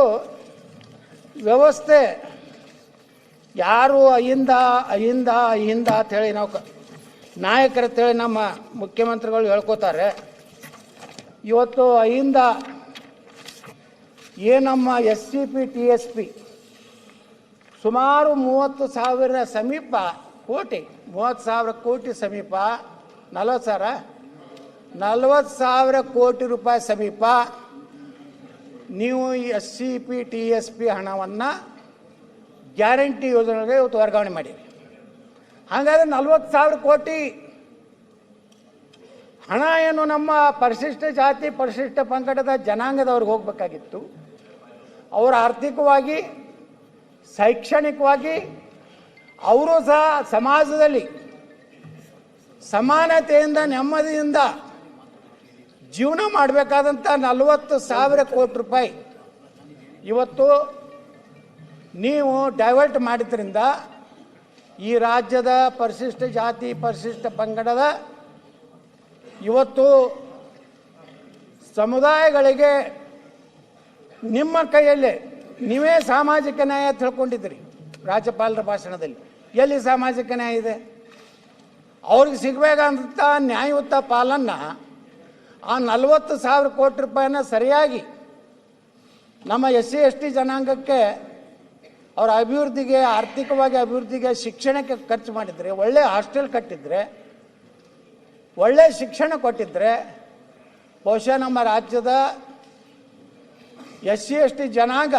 ವ್ಯವಸ್ಥೆ ಯಾರು ಅಹಿಂದ ಅಂಥೇಳಿ ನಾವು ನಾಯಕರಂತೇಳಿ ನಮ್ಮ ಮುಖ್ಯಮಂತ್ರಿಗಳು ಹೇಳ್ಕೋತಾರೆ. ಇವತ್ತು ಅಹಿಂದ ಏನಮ್ಮ SCP TSP ಸುಮಾರು 30,000 ಸಮೀಪ ಕೋಟಿ, 30,000 ಕೋಟಿ ಸಮೀಪ, 40,000 ಕೋಟಿ ರೂಪಾಯಿ ಸಮೀಪ ನೀವು SCP TSP ಹಣವನ್ನು ಗ್ಯಾರಂಟಿ ಯೋಜನೆಗೆ ಇವತ್ತು ವರ್ಗಾವಣೆ ಮಾಡಿರಿ. ಹಾಗಾದರೆ 40,000 ಕೋಟಿ ಹಣ ಏನು ನಮ್ಮ ಪರಿಶಿಷ್ಟ ಜಾತಿ ಪರಿಶಿಷ್ಟ ಪಂಗಡದ ಜನಾಂಗದವ್ರಿಗೆ ಹೋಗಬೇಕಾಗಿತ್ತು. ಅವರು ಆರ್ಥಿಕವಾಗಿ ಶೈಕ್ಷಣಿಕವಾಗಿ ಅವರು ಸಹ ಸಮಾಜದಲ್ಲಿ ಸಮಾನತೆಯಿಂದ ನೆಮ್ಮದಿಯಿಂದ ಜೀವನ ಮಾಡಬೇಕಾದಂಥ 40,000 ಕೋಟಿ ರೂಪಾಯಿ ಇವತ್ತು ನೀವು ಡೈವರ್ಟ್ ಮಾಡಿದ್ರಿಂದ ಈ ರಾಜ್ಯದ ಪರಿಶಿಷ್ಟ ಜಾತಿ ಪರಿಶಿಷ್ಟ ಪಂಗಡದ ಇವತ್ತು ಸಮುದಾಯಗಳಿಗೆ ನಿಮ್ಮ ಕೈಯಲ್ಲಿ ನೀವೇ ಸಾಮಾಜಿಕ ನ್ಯಾಯ ತಿಳ್ಕೊಂಡಿದ್ದೀರಿ. ರಾಜ್ಯಪಾಲರ ಭಾಷಣದಲ್ಲಿ ಎಲ್ಲಿ ಸಾಮಾಜಿಕ ನ್ಯಾಯ ಇದೆ? ಅವ್ರಿಗೆ ಸಿಗಬೇಕಂತ ನ್ಯಾಯಯುತ ಪಾಲನ್ನು ಆ 40,000 ಕೋಟಿ ರೂಪಾಯಿನ ಸರಿಯಾಗಿ ನಮ್ಮ SC ST ಜನಾಂಗಕ್ಕೆ ಅವರ ಅಭಿವೃದ್ಧಿಗೆ, ಆರ್ಥಿಕವಾಗಿ ಅಭಿವೃದ್ಧಿಗೆ, ಶಿಕ್ಷಣಕ್ಕೆ ಖರ್ಚು ಮಾಡಿದರೆ, ಒಳ್ಳೆ ಹಾಸ್ಟೆಲ್ ಕಟ್ಟಿದರೆ, ಒಳ್ಳೆ ಶಿಕ್ಷಣ ಕೊಟ್ಟಿದ್ದರೆ ಬಹುಶಃ ನಮ್ಮ ರಾಜ್ಯದ SC ST ಜನಾಂಗ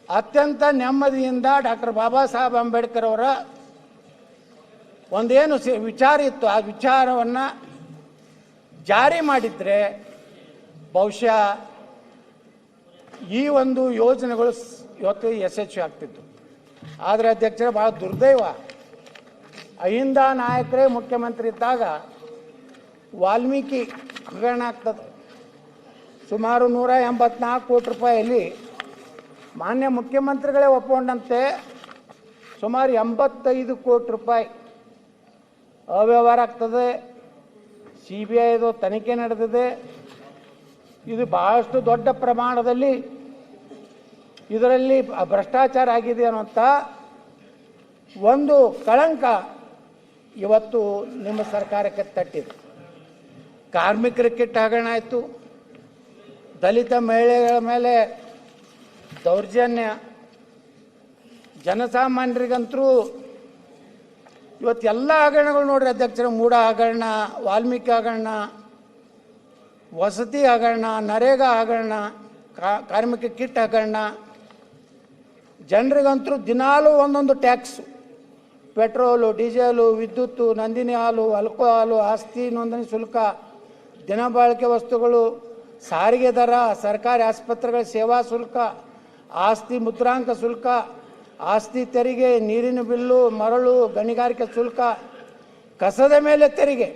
ಅತ್ಯಂತ ನೆಮ್ಮದಿಯಿಂದ ಡಾಕ್ಟರ್ ಬಾಬಾ ಸಾಹೇಬ್ ಅಂಬೇಡ್ಕರ್ ಅವರ ಒಂದೇನು ವಿಚಾರ ಇತ್ತು ಆ ವಿಚಾರವನ್ನು ಜಾರಿ ಮಾಡಿದರೆ ಬಹುಶಃ ಈ ಒಂದು ಯೋಜನೆಗಳು ಇವತ್ತು ಯಶಸ್ವಿ ಆಗ್ತಿತ್ತು. ಆದರೆ ಅಧ್ಯಕ್ಷರೇ, ಭಾಳ ದುರ್ದೈವ, ಅಹಿಂದ ನಾಯಕರೇ ಮುಖ್ಯಮಂತ್ರಿ ಇದ್ದಾಗ ವಾಲ್ಮೀಕಿ ಹಗರಣ ಆಗ್ತದೆ. ಸುಮಾರು 184 ಕೋಟಿ ರೂಪಾಯಿಯಲ್ಲಿ ಮಾನ್ಯ ಮುಖ್ಯಮಂತ್ರಿಗಳೇ ಒಪ್ಪಿಕೊಂಡಂತೆ ಸುಮಾರು 85 ಕೋಟಿ ರೂಪಾಯಿ ಅವ್ಯವಹಾರ ಆಗ್ತದೆ. CBIದು ತನಿಖೆ ನಡೆದಿದೆ. ಇದು ಬಹಳಷ್ಟು ದೊಡ್ಡ ಪ್ರಮಾಣದಲ್ಲಿ ಇದರಲ್ಲಿ ಭ್ರಷ್ಟಾಚಾರ ಆಗಿದೆ ಅನ್ನುವಂಥ ಒಂದು ಕಳಂಕ ಇವತ್ತು ನಿಮ್ಮ ಸರ್ಕಾರಕ್ಕೆ ತಟ್ಟಿದೆ. ಕಾರ್ಮಿಕರ ಕಿಟ್ ಹಗರಣ ಆಯಿತು, ದಲಿತ ಮಹಿಳೆಗಳ ಮೇಲೆ ದೌರ್ಜನ್ಯ, ಜನಸಾಮಾನ್ಯರಿಗಂತರೂ ಇವತ್ತೆಲ್ಲ ಹಗರಣಗಳು ನೋಡ್ರಿ ಅಧ್ಯಕ್ಷರ, ಮೂಢ ಹಗರಣ, ವಾಲ್ಮೀಕಿ ಹಗರಣ, ವಸತಿ ಹಗರಣ, ನರೇಗಾ ಹಗರಣ, ಕಾರ್ಮಿಕ ಕಿಟ್ ಹಗರಣ, ಜನರಿಗಂತರೂ ದಿನಾಲೂ ಒಂದೊಂದು ಟ್ಯಾಕ್ಸು, ಪೆಟ್ರೋಲು, ಡೀಸೆಲು, ವಿದ್ಯುತ್ತು, ನಂದಿನಿ ಹಾಲು, ಆಲ್ಕೋಹಾಲು, ಆಸ್ತಿ ನೋಂದಣಿ ಶುಲ್ಕ, ದಿನಬಳಕೆ ವಸ್ತುಗಳು, ಸಾರಿಗೆ ದರ, ಸರ್ಕಾರಿ ಆಸ್ಪತ್ರೆಗಳ ಸೇವಾ ಶುಲ್ಕ, ಆಸ್ತಿ ಮುದ್ರಾಂಕ ಶುಲ್ಕ, ಆಸ್ತಿ ತೆರಿಗೆ, ನೀರಿನ ಬಿಲ್ಲು, ಮರಳು, ಗಣಿಗಾರಿಕೆ ಶುಲ್ಕ, ಕಸದ ಮೇಲೆ ತೆರಿಗೆ,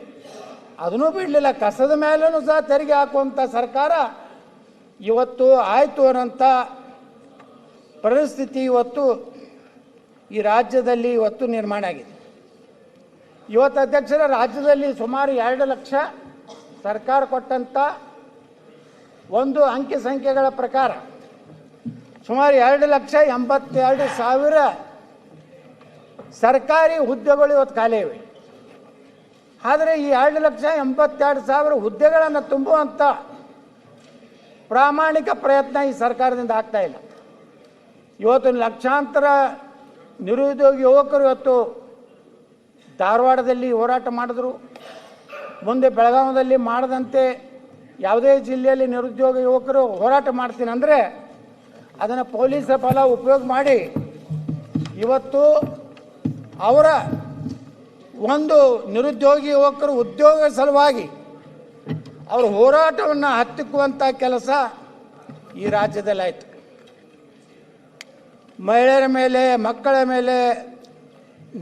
ಅದನ್ನೂ ಬಿಡಲಿಲ್ಲ, ಕಸದ ಮೇಲೂ ಸಹ ತೆರಿಗೆ ಹಾಕುವಂಥ ಸರ್ಕಾರ ಇವತ್ತು ಆಯಿತು ಅನ್ನೋಂಥ ಪರಿಸ್ಥಿತಿ ಇವತ್ತು ಈ ರಾಜ್ಯದಲ್ಲಿ ಇವತ್ತು ನಿರ್ಮಾಣ ಆಗಿದೆ. ಇವತ್ತು ಅಧ್ಯಕ್ಷರ ರಾಜ್ಯದಲ್ಲಿ ಸುಮಾರು 2 ಲಕ್ಷ ಸರ್ಕಾರ ಕೊಟ್ಟಂಥ ಒಂದು ಅಂಕಿ ಸಂಖ್ಯೆಗಳ ಪ್ರಕಾರ ಸುಮಾರು 2,82,000 ಸರ್ಕಾರಿ ಹುದ್ದೆಗಳು ಇವತ್ತು ಖಾಲಿ ಇವೆ. ಆದರೆ ಈ 2,82,000 ಹುದ್ದೆಗಳನ್ನು ತುಂಬುವಂಥ ಪ್ರಾಮಾಣಿಕ ಪ್ರಯತ್ನ ಈ ಸರ್ಕಾರದಿಂದ ಆಗ್ತಾ ಇಲ್ಲ. ಇವತ್ತು ಲಕ್ಷಾಂತರ ನಿರುದ್ಯೋಗಿ ಯುವಕರು ಇವತ್ತು ಧಾರವಾಡದಲ್ಲಿ ಹೋರಾಟ ಮಾಡಿದ್ರು. ಮುಂದೆ ಬೆಳಗಾವಿಯಲ್ಲಿ ಮಾಡದಂತೆ ಯಾವುದೇ ಜಿಲ್ಲೆಯಲ್ಲಿ ನಿರುದ್ಯೋಗ ಯುವಕರು ಹೋರಾಟ ಮಾಡ್ತೀನಿ ಅಂದರೆ ಅದನ್ನು ಪೊಲೀಸ್ ಬಲ ಉಪಯೋಗ ಮಾಡಿ ಇವತ್ತು ಅವರ ಒಂದು ನಿರುದ್ಯೋಗಿ ಯುವಕರು ಉದ್ಯೋಗ ಸಲುವಾಗಿ ಅವರ ಹೋರಾಟವನ್ನು ಹತ್ತಿಕ್ಕುವಂಥ ಕೆಲಸ ಈ ರಾಜ್ಯದಲ್ಲಿ ಆಯಿತು. ಮಹಿಳೆಯರ ಮೇಲೆ, ಮಕ್ಕಳ ಮೇಲೆ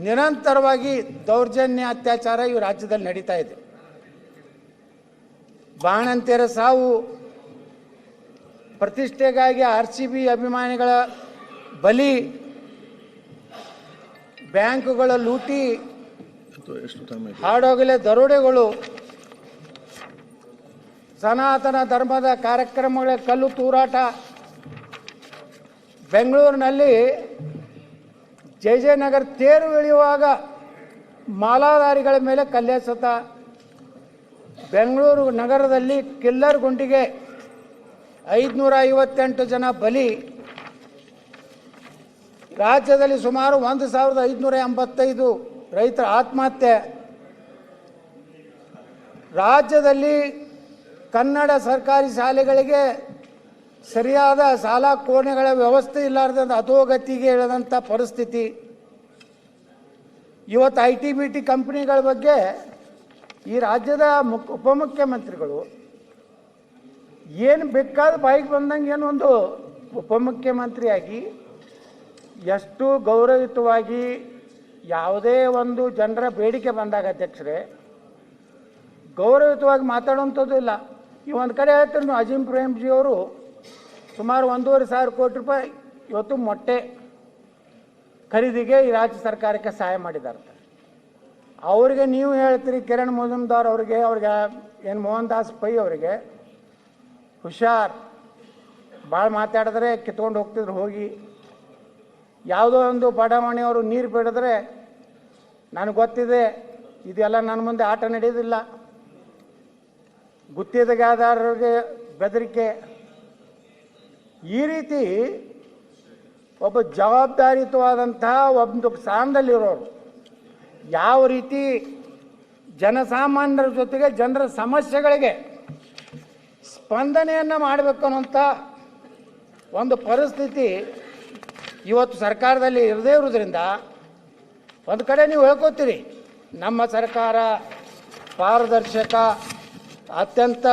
ನಿರಂತರವಾಗಿ ದೌರ್ಜನ್ಯ, ಅತ್ಯಾಚಾರ ಈ ರಾಜ್ಯದಲ್ಲಿ ನಡೀತಾ ಇದೆ. ಬಾಣಂತಿಯರ ಸಾವು, ಪ್ರತಿಷ್ಠೆಗಾಗಿ RCB ಅಭಿಮಾನಿಗಳ ಬಲಿ, ಬ್ಯಾಂಕುಗಳ ಲೂಟಿ, ಹಾಡೋಗಲೇ ದರೋಡೆಗಳು, ಸನಾತನ ಧರ್ಮದ ಕಾರ್ಯಕ್ರಮಗಳ ಕಲ್ಲು ತೂರಾಟ, ಬೆಂಗಳೂರಿನಲ್ಲಿ ಜಯನಗರ ತೇರು ಇಳಿಯುವಾಗ ಮಾಲಾಧಾರಿಗಳ ಮೇಲೆ ಕಲ್ಲೆಸೆತ, ಬೆಂಗಳೂರು ನಗರದಲ್ಲಿ ಕಿಲ್ಲರ್ ಗುಂಡಿಗೆ 558 ಜನ ಬಲಿ, ರಾಜ್ಯದಲ್ಲಿ ಸುಮಾರು 1,585 ರೈತರ ಆತ್ಮಹತ್ಯೆ, ರಾಜ್ಯದಲ್ಲಿ ಕನ್ನಡ ಸರ್ಕಾರಿ ಶಾಲೆಗಳಿಗೆ ಸರಿಯಾದ ಶಾಲಾ ಕೋಣೆಗಳ ವ್ಯವಸ್ಥೆ ಇಲ್ಲಾರ್ದಂಥ ಅಧೋಗತಿಗೆ ಇಳಿದಂಥ ಪರಿಸ್ಥಿತಿ. ಇವತ್ತು IT-BT ಕಂಪ್ನಿಗಳ ಬಗ್ಗೆ ಈ ರಾಜ್ಯದ ಉಪಮುಖ್ಯಮಂತ್ರಿಗಳು ಏನು ಬೇಕಾದ ಬಾಯಿಗೆ ಬಂದಂಗೆ ಏನು ಒಂದು ಉಪಮುಖ್ಯಮಂತ್ರಿಯಾಗಿ ಎಷ್ಟು ಗೌರವಯುತವಾಗಿ ಯಾವುದೇ ಒಂದು ಜನರ ಬೇಡಿಕೆ ಬಂದಾಗ ಅಧ್ಯಕ್ಷರೇ ಗೌರವಯುತವಾಗಿ ಮಾತಾಡುವಂಥದ್ದು ಇಲ್ಲ. ಈ ಒಂದು ಕಡೆ ಹೇಳ್ತಾರೆ ನೀವು ಅಜೀಂ ಪ್ರೇಮ್ಜಿ ಅವರು ಸುಮಾರು 1,500 ಕೋಟಿ ರೂಪಾಯಿ ಇವತ್ತು ಮೊಟ್ಟೆ ಖರೀದಿಗೆ ಈ ರಾಜ್ಯ ಸರ್ಕಾರಕ್ಕೆ ಸಹಾಯ ಮಾಡಿದ್ದಾರೆ. ಅವರಿಗೆ ನೀವು ಹೇಳ್ತೀರಿ ಕಿರಣ್ ಮಜುಮ್ದಾರ್ ಅವ್ರಿಗೆ ಏನು ಮೋಹನ್ ದಾಸ್ ಪೈ ಅವರಿಗೆ ಹುಷಾರ್, ಭಾಳ ಮಾತಾಡಿದ್ರೆ ಕಿತ್ಕೊಂಡು ಹೋಗ್ತಿದ್ರು ಹೋಗಿ. ಯಾವುದೋ ಒಂದು ಬಡಾವಣೆಯವರು ನೀರು ಬಿಡಿದ್ರೆ ನನಗೆ ಗೊತ್ತಿದೆ ಇದೆಲ್ಲ ನನ್ನ ಮುಂದೆ ಆಟ ನಡೆಯೋದಿಲ್ಲ, ಗುತ್ತಿಗೆದಾರರಿಗೆ ಬೆದರಿಕೆ. ಈ ರೀತಿ ಒಬ್ಬ ಜವಾಬ್ದಾರಿಯುತವಾದಂತಹ ಒಂದು ಸ್ಥಾನದಲ್ಲಿರೋರು ಯಾವ ರೀತಿ ಜನಸಾಮಾನ್ಯರ ಜೊತೆಗೆ ಜನರ ಸಮಸ್ಯೆಗಳಿಗೆ ಸ್ಪಂದನೆಯನ್ನು ಮಾಡಬೇಕು ಅನ್ನೋಂಥ ಒಂದು ಪರಿಸ್ಥಿತಿ ಇವತ್ತು ಸರ್ಕಾರದಲ್ಲಿ ಇರದೇ ಇರೋದ್ರಿಂದ ಒಂದು ಕಡೆ ನೀವು ಹೇಳ್ಕೋತೀರಿ ನಮ್ಮ ಸರ್ಕಾರ ಪಾರದರ್ಶಕ, ಅತ್ಯಂತ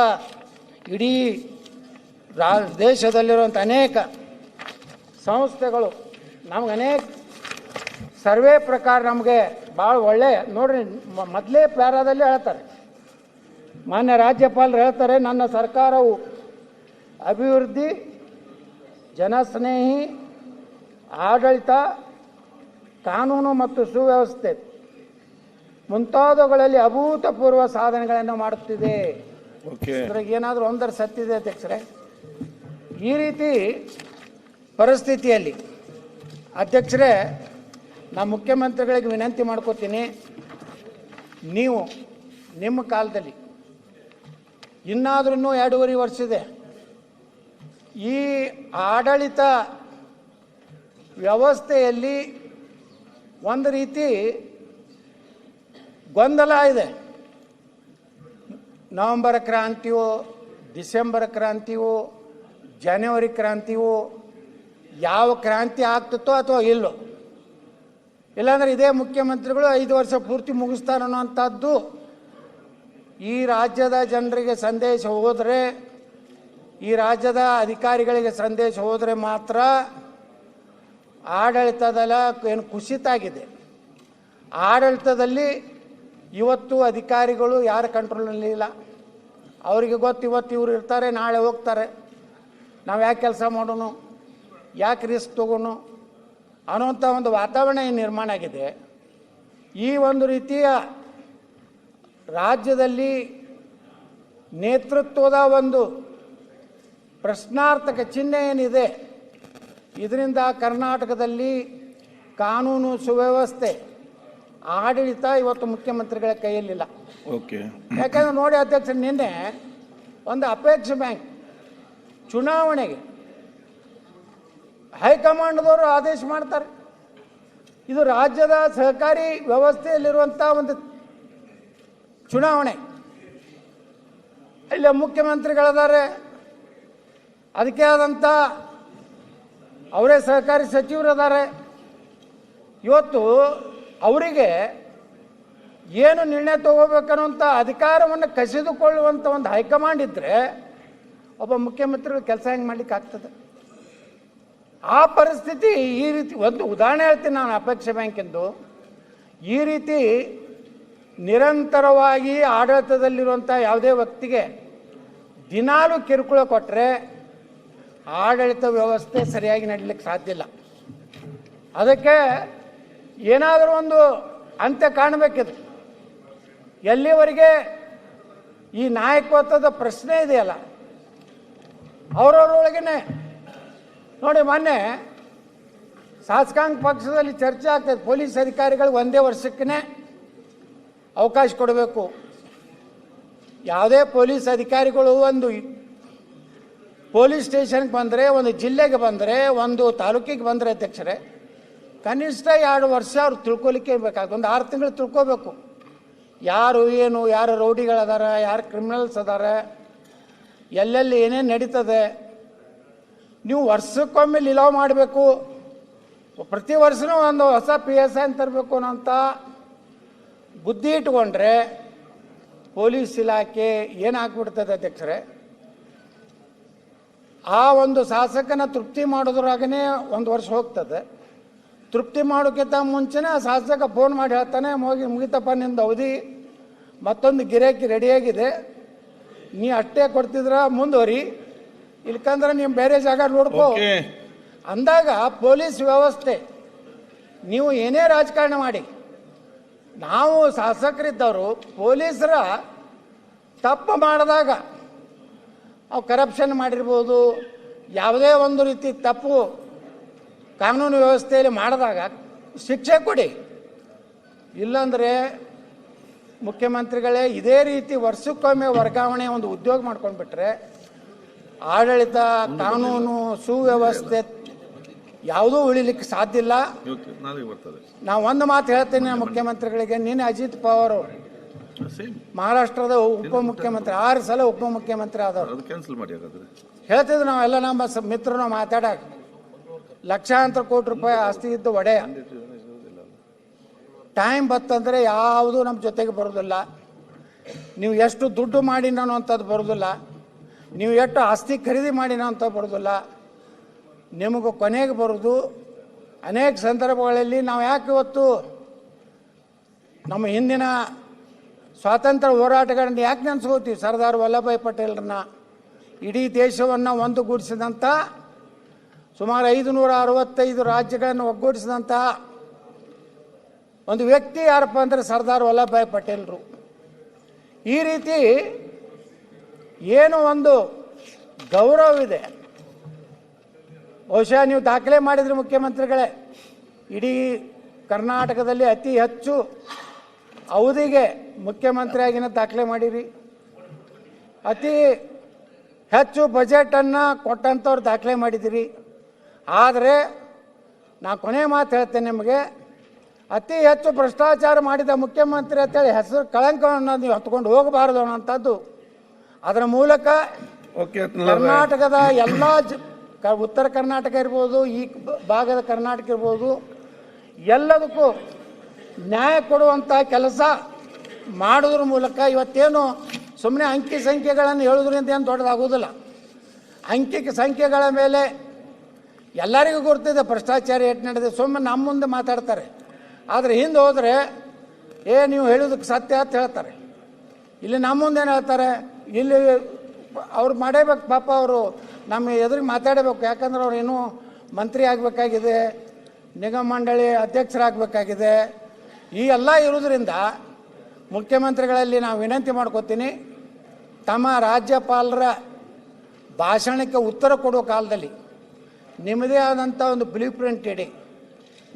ಇಡೀ ದೇಶದಲ್ಲಿರುವಂಥ ಅನೇಕ ಸಂಸ್ಥೆಗಳು ನಮ್ಗೆ ಅನೇಕ ಸರ್ವೆ ಪ್ರಕಾರ ನಮಗೆ ಭಾಳ ಒಳ್ಳೆ ನೋಡ್ರಿ. ಮೊದಲೇ ಪ್ಯಾರಾದಲ್ಲಿ ಹೇಳ್ತಾರೆ, ಮಾನ್ಯ ರಾಜ್ಯಪಾಲರು ಹೇಳ್ತಾರೆ, ನನ್ನ ಸರ್ಕಾರವು ಅಭಿವೃದ್ಧಿ, ಜನಸ್ನೇಹಿ, ಆಡಳಿತ ಕಾನೂನು ಮತ್ತು ಸುವ್ಯವಸ್ಥೆ ಮುಂತಾದವುಗಳಲ್ಲಿ ಅಭೂತಪೂರ್ವ ಸಾಧನೆಗಳನ್ನು ಮಾಡುತ್ತಿದೆ. ಇದ್ರಾಗ ಏನಾದರೂ ಒಂದರ ಸತ್ತಿದೆ ಅಧ್ಯಕ್ಷರೇ? ಈ ರೀತಿ ಪರಿಸ್ಥಿತಿಯಲ್ಲಿ ಅಧ್ಯಕ್ಷರೇ, ನಾ ಮುಖ್ಯಮಂತ್ರಿಗಳಿಗೆ ವಿನಂತಿ ಮಾಡ್ಕೋತೀನಿ, ನೀವು ನಿಮ್ಮ ಕಾಲದಲ್ಲಿ ಇನ್ನಾದ್ರೂ 2.5 ವರ್ಷ ಇದೆ, ಈ ಆಡಳಿತ ವ್ಯವಸ್ಥೆಯಲ್ಲಿ ಒಂದು ರೀತಿ ಗೊಂದಲ ಇದೆ. ನವೆಂಬರ್ ಕ್ರಾಂತಿಯೋ, ಡಿಸೆಂಬರ್ ಕ್ರಾಂತಿಯೋ, ಜನವರಿ ಕ್ರಾಂತಿಯೋ, ಯಾವ ಕ್ರಾಂತಿ ಆಗ್ತಿತ್ತೋ ಅಥವಾ ಇಲ್ಲೋ, ಇಲ್ಲಾಂದ್ರೆ ಇದೇ ಮುಖ್ಯಮಂತ್ರಿಗಳು 5 ವರ್ಷ ಪೂರ್ತಿ ಮುಗಿಸ್ತಾರೆ ಅನ್ನೋಂಥದ್ದು ಈ ರಾಜ್ಯದ ಜನರಿಗೆ ಸಂದೇಶ ಹೋದರೆ, ಈ ರಾಜ್ಯದ ಅಧಿಕಾರಿಗಳಿಗೆ ಸಂದೇಶ ಹೋದರೆ ಮಾತ್ರ ಆಡಳಿತದಲ್ಲ ಏನು ಕುಸಿತ ಆಗಿದೆ. ಆಡಳಿತದಲ್ಲಿ ಇವತ್ತು ಅಧಿಕಾರಿಗಳು ಯಾರ ಕಂಟ್ರೋಲ್ನಲ್ಲಿ ಇಲ್ಲ. ಅವರಿಗೆ ಗೊತ್ತು, ಇವತ್ತು ಇವ್ರು ಇರ್ತಾರೆ, ನಾಳೆ ಹೋಗ್ತಾರೆ, ನಾವು ಯಾಕೆ ಕೆಲಸ ಮಾಡೋಣ, ಯಾಕೆ ರಿಸ್ಕ್ ತಗೋಣ ಅನ್ನೋಂಥ ಒಂದು ವಾತಾವರಣ ಏನು ನಿರ್ಮಾಣ ಆಗಿದೆ. ಈ ಒಂದು ರೀತಿಯ ರಾಜ್ಯದಲ್ಲಿ ನೇತೃತ್ವದ ಒಂದು ಪ್ರಶ್ನಾರ್ಥಕ ಚಿಹ್ನೆ ಏನಿದೆ, ಇದರಿಂದ ಕರ್ನಾಟಕದಲ್ಲಿ ಕಾನೂನು ಸುವ್ಯವಸ್ಥೆ ಆಡಳಿತ ಇವತ್ತು ಮುಖ್ಯಮಂತ್ರಿಗಳ ಕೈಯಲ್ಲಿಲ್ಲ. ಯಾಕಂದ್ರೆ ನೋಡಿ ಅಧ್ಯಕ್ಷ, ನಿನ್ನೆ ಒಂದು ಅಪೇಕ್ಷೆ ಬ್ಯಾಂಕ್ ಚುನಾವಣೆಗೆ ಹೈಕಮಾಂಡ್ದವರು ಆದೇಶ ಮಾಡ್ತಾರೆ. ಇದು ರಾಜ್ಯದ ಸಹಕಾರಿ ವ್ಯವಸ್ಥೆಯಲ್ಲಿರುವಂಥ ಒಂದು ಚುನಾವಣೆ. ಇಲ್ಲಿ ಮುಖ್ಯಮಂತ್ರಿಗಳಿದ್ದಾರೆ, ಅದಕ್ಕೆ ಆದಂಥ ಅವರೇ ಸಹಕಾರಿ ಸಚಿವರಿದ್ದಾರೆ. ಇವತ್ತು ಅವರಿಗೆ ಏನು ನಿರ್ಣಯ ತಗೋಬೇಕನ್ನುವಂಥ ಅಧಿಕಾರವನ್ನು ಕಸಿದುಕೊಳ್ಳುವಂಥ ಒಂದು ಹೈಕಮಾಂಡ್ ಇದ್ದರೆ ಒಬ್ಬ ಮುಖ್ಯಮಂತ್ರಿಗಳು ಕೆಲಸ ಹೆಂಗೆ ಮಾಡ್ಲಿಕ್ಕೆ ಆಗ್ತದೆ? ಆ ಪರಿಸ್ಥಿತಿ ಈ ರೀತಿ, ಒಂದು ಉದಾಹರಣೆ ಹೇಳ್ತೀನಿ ನಾನು ಅಪೇಕ್ಷೆ ಬ್ಯಾಂಕಿಂದು. ಈ ರೀತಿ ನಿರಂತರವಾಗಿ ಆಡಳಿತದಲ್ಲಿರುವಂಥ ಯಾವುದೇ ವ್ಯಕ್ತಿಗೆ ದಿನಾಲೂ ಕಿರುಕುಳ ಕೊಟ್ಟರೆ ಆಡಳಿತ ವ್ಯವಸ್ಥೆ ಸರಿಯಾಗಿ ನಡೀಲಿಕ್ಕೆ ಸಾಧ್ಯ ಇಲ್ಲ. ಅದಕ್ಕೆ ಏನಾದರೂ ಒಂದು ಅಂತ್ಯ ಕಾಣಬೇಕಿದೆ. ಎಲ್ಲಿವರೆಗೆ ಈ ನಾಯಕತ್ವದ ಪ್ರಶ್ನೆ ಇದೆಯಲ್ಲ, ಅವರವರೊಳಗೇನೆ ನೋಡಿ, ಮೊನ್ನೆ ಶಾಸಕಾಂಗ ಪಕ್ಷದಲ್ಲಿ ಚರ್ಚೆ ಆಗ್ತದೆ, ಪೊಲೀಸ್ ಅಧಿಕಾರಿಗಳು 1 ವರ್ಷಕ್ಕೇ ಅವಕಾಶ ಕೊಡಬೇಕು. ಯಾವುದೇ ಪೊಲೀಸ್ ಅಧಿಕಾರಿಗಳು ಒಂದು ಪೊಲೀಸ್ ಸ್ಟೇಷನ್ಗೆ ಬಂದರೆ, ಒಂದು ಜಿಲ್ಲೆಗೆ ಬಂದರೆ, ಒಂದು ತಾಲೂಕಿಗೆ ಬಂದರೆ ಅಧ್ಯಕ್ಷರೇ, ಕನಿಷ್ಠ 2 ವರ್ಷ ಅವ್ರು ತಿಳ್ಕೊಲಿಕ್ಕೆ ಬೇಕಾಗ್ತದೆ. ಒಂದು 6 ತಿಂಗಳು ತಿಳ್ಕೊಬೇಕು, ಯಾರು ಏನು, ಯಾರು ರೌಡಿಗಳದಾರ, ಯಾರು ಕ್ರಿಮಿನಲ್ಸ್ ಅದಾರ, ಎಲ್ಲೆಲ್ಲಿ ಏನೇನು ನಡೀತದೆ. ನೀವು ವರ್ಷಕ್ಕೊಮ್ಮೆ ಲಿಲಾವ್ ಮಾಡಬೇಕು, ಪ್ರತಿ ವರ್ಷವೂ ಒಂದು ಹೊಸ PSI ತರಬೇಕು ಅನ್ನೋಂಥ ಬುದ್ಧಿ ಇಟ್ಕೊಂಡ್ರೆ ಪೊಲೀಸ್ ಇಲಾಖೆ ಏನಾಗ್ಬಿಡ್ತದೆ ಅಧ್ಯಕ್ಷರೇ, ಆ ಒಂದು ಶಾಸಕನ ತೃಪ್ತಿ ಮಾಡೋದ್ರಾಗನೇ 1 ವರ್ಷ ಹೋಗ್ತದೆ. ತೃಪ್ತಿ ಮಾಡೋಕ್ಕಿಂತ ಮುಂಚೆನೇ ಆ ಶಾಸಕ ಫೋನ್ ಮಾಡಿ ಹೇಳ್ತಾನೆ, ಮುಗಿತಪ್ಪ ನಿಂದು ಅವಧಿ, ಮತ್ತೊಂದು ಗಿರಾಕಿ ರೆಡಿಯಾಗಿದೆ, ನೀ ಅಷ್ಟೇ ಕೊಡ್ತಿದ್ರ ಮುಂದುವರಿ, ಇಲ್ಕಂದ್ರೆ ನೀವು ಬೇರೆ ಜಾಗ ನೋಡ್ಕೋ ಅಂದಾಗ ಪೊಲೀಸ್ ವ್ಯವಸ್ಥೆ, ನೀವು ಏನೇ ರಾಜಕಾರಣ ಮಾಡಿ, ನಾವು ಶಾಸಕರಿದ್ದವರು ಪೊಲೀಸರ ತಪ್ಪು ಮಾಡಿದಾಗ, ಅವು ಕರಪ್ಷನ್ ಮಾಡಿರ್ಬೋದು, ಯಾವುದೇ ಒಂದು ರೀತಿ ತಪ್ಪು ಕಾನೂನು ವ್ಯವಸ್ಥೆಯಲ್ಲಿ ಮಾಡಿದಾಗ ಶಿಕ್ಷೆ ಕೊಡಿ. ಇಲ್ಲಾಂದರೆ ಮುಖ್ಯಮಂತ್ರಿಗಳೇ ಇದೇ ರೀತಿ ವರ್ಷಕ್ಕೊಮ್ಮೆ ವರ್ಗಾವಣೆ ಒಂದು ಉದ್ಯೋಗ ಮಾಡ್ಕೊಂಡ್ಬಿಟ್ರೆ ಆಡಳಿತ, ಕಾನೂನು, ಸುವ್ಯವಸ್ಥೆ ಯಾವುದೂ ಉಳಿಲಿಕ್ಕೆ ಸಾಧ್ಯ ಇಲ್ಲ. ನಾವು ಒಂದು ಮಾತು ಹೇಳ್ತೇನೆ ಮುಖ್ಯಮಂತ್ರಿಗಳಿಗೆ, ನಿನ್ನೆ ಅಜಿತ್ ಪವಾರ್ ಅವರು ಮಹಾರಾಷ್ಟ್ರದ ಉಪಮುಖ್ಯಮಂತ್ರಿ 6 ಸಲ ಉಪಮುಖ್ಯಮಂತ್ರಿ ಆದವರು ಹೇಳ್ತಿದ್ರು, ನಾವೆಲ್ಲ ನಮ್ಮ ಮಿತ್ರರು ಮಾತಾಡಾಕ ಲಕ್ಷಾಂತರ ಕೋಟಿ ರೂಪಾಯಿ ಆಸ್ತಿ ಇದ್ದು ಒಡೆಯ, ಟೈಮ್ ಬತ್ತಂದರೆ ಯಾವುದು ನಮ್ಮ ಜೊತೆಗೆ ಬರೋದಿಲ್ಲ. ನೀವು ಎಷ್ಟು ದುಡ್ಡು ಮಾಡಿನೋ ಅಂಥದ್ದು ಬರೋದಿಲ್ಲ, ನೀವು ಎಷ್ಟು ಆಸ್ತಿ ಖರೀದಿ ಮಾಡಿನೋ ಅಂತ ಬರೋದಿಲ್ಲ, ನಿಮಗೆ ಕೊನೆಗೆ ಬರೋದು ಅನೇಕ ಸಂದರ್ಭಗಳಲ್ಲಿ ನಾವು ಯಾಕೆ ಇವತ್ತು ನಮ್ಮ ಹಿಂದಿನ ಸ್ವಾತಂತ್ರ್ಯ ಹೋರಾಟಗಾರನ್ನ ಯಾಕೆ ನೆನೆಸ್ಕೋತೀವಿ? ಸರ್ದಾರ್ ವಲ್ಲಭಾಯ್ ಪಟೇಲ್ರನ್ನ, ಇಡೀ ದೇಶವನ್ನು ಒಂದುಗೂಡಿಸಿದಂಥ, ಸುಮಾರು 565 ರಾಜ್ಯಗಳನ್ನು ಒಗ್ಗೂಡಿಸಿದಂಥ ಒಂದು ವ್ಯಕ್ತಿ ಯಾರಪ್ಪ ಅಂದರೆ ಸರ್ದಾರ್ ವಲ್ಲಭಭಾಯ್ ಪಟೇಲ್ರು. ಈ ರೀತಿ ಏನು ಒಂದು ಗೌರವವಿದೆ. ಬಹುಶಃ ನೀವು ದಾಖಲೆ ಮಾಡಿದ್ರಿ ಮುಖ್ಯಮಂತ್ರಿಗಳೇ, ಇಡೀ ಕರ್ನಾಟಕದಲ್ಲಿ ಅತಿ ಹೆಚ್ಚು ಅವಧಿಗೆ ಮುಖ್ಯಮಂತ್ರಿಯಾಗಿನ ದಾಖಲೆ ಮಾಡಿರಿ, ಅತಿ ಹೆಚ್ಚು ಬಜೆಟನ್ನು ಕೊಟ್ಟಂಥವ್ರು ದಾಖಲೆ ಮಾಡಿದ್ದೀರಿ. ಆದರೆ ನಾ ಕೊನೆ ಮಾತು ಹೇಳ್ತೇನೆ ನಿಮಗೆ, ಅತಿ ಹೆಚ್ಚು ಭ್ರಷ್ಟಾಚಾರ ಮಾಡಿದ ಮುಖ್ಯಮಂತ್ರಿ ಅಂತೇಳಿ ಹೆಸರು ಕಳಂಕವನ್ನು ನೀವು ಹೊತ್ಕೊಂಡು ಹೋಗಬಾರದು ಅನ್ನೋಂಥದ್ದು. ಅದರ ಮೂಲಕ ಕರ್ನಾಟಕದ ಎಲ್ಲ ಉತ್ತರ ಕರ್ನಾಟಕ ಇರ್ಬೋದು, ಈ ಭಾಗದ ಕರ್ನಾಟಕ ಇರ್ಬೋದು, ಎಲ್ಲದಕ್ಕೂ ನ್ಯಾಯ ಕೊಡುವಂಥ ಕೆಲಸ ಮಾಡೋದ್ರ ಮೂಲಕ ಇವತ್ತೇನು ಸುಮ್ಮನೆ ಅಂಕಿ ಸಂಖ್ಯೆಗಳನ್ನು ಹೇಳೋದ್ರಿಂದ ಏನು ದೊಡ್ಡದಾಗೋದಿಲ್ಲ. ಅಂಕಿ ಸಂಖ್ಯೆಗಳ ಮೇಲೆ ಎಲ್ಲರಿಗೂ ಗೊತ್ತಿದೆ ಭ್ರಷ್ಟಾಚಾರ ಎಷ್ಟು ನಡೆದಿದೆ. ಸುಮ್ಮನೆ ನಮ್ಮ ಮುಂದೆ ಮಾತಾಡ್ತಾರೆ, ಆದರೆ ಹಿಂದೆ ಹೋದರೆ ನೀವು ಹೇಳೋದಕ್ಕೆ ಸತ್ಯ ಅಂತ ಹೇಳ್ತಾರೆ. ಇಲ್ಲಿ ನಮ್ಮ ಮುಂದೆ ಏನು ಹೇಳ್ತಾರೆ, ಇಲ್ಲಿ ಅವ್ರು ಮಾಡೇಬೇಕು ಪಾಪ, ಅವರು ನಮ್ಮ ಎದುರಿಗೆ ಮಾತಾಡಬೇಕು. ಯಾಕಂದ್ರೆ ಅವ್ರು ಇನ್ನೂ ಮಂತ್ರಿ ಆಗಬೇಕಾಗಿದೆ, ನಿಗಮ ಮಂಡಳಿ ಅಧ್ಯಕ್ಷರಾಗಬೇಕಾಗಿದೆ. ಈ ಎಲ್ಲ ಇರೋದ್ರಿಂದ ಮುಖ್ಯಮಂತ್ರಿಗಳಲ್ಲಿ ನಾವು ವಿನಂತಿ ಮಾಡ್ಕೋತೀನಿ, ತಮ್ಮ ರಾಜ್ಯಪಾಲರ ಭಾಷಣಕ್ಕೆ ಉತ್ತರ ಕೊಡೋ ಕಾಲದಲ್ಲಿ ನಿಮ್ಮದೇ ಆದಂಥ ಒಂದು ಬ್ಲೂ ಪ್ರಿಂಟ್ ಇಡಿ.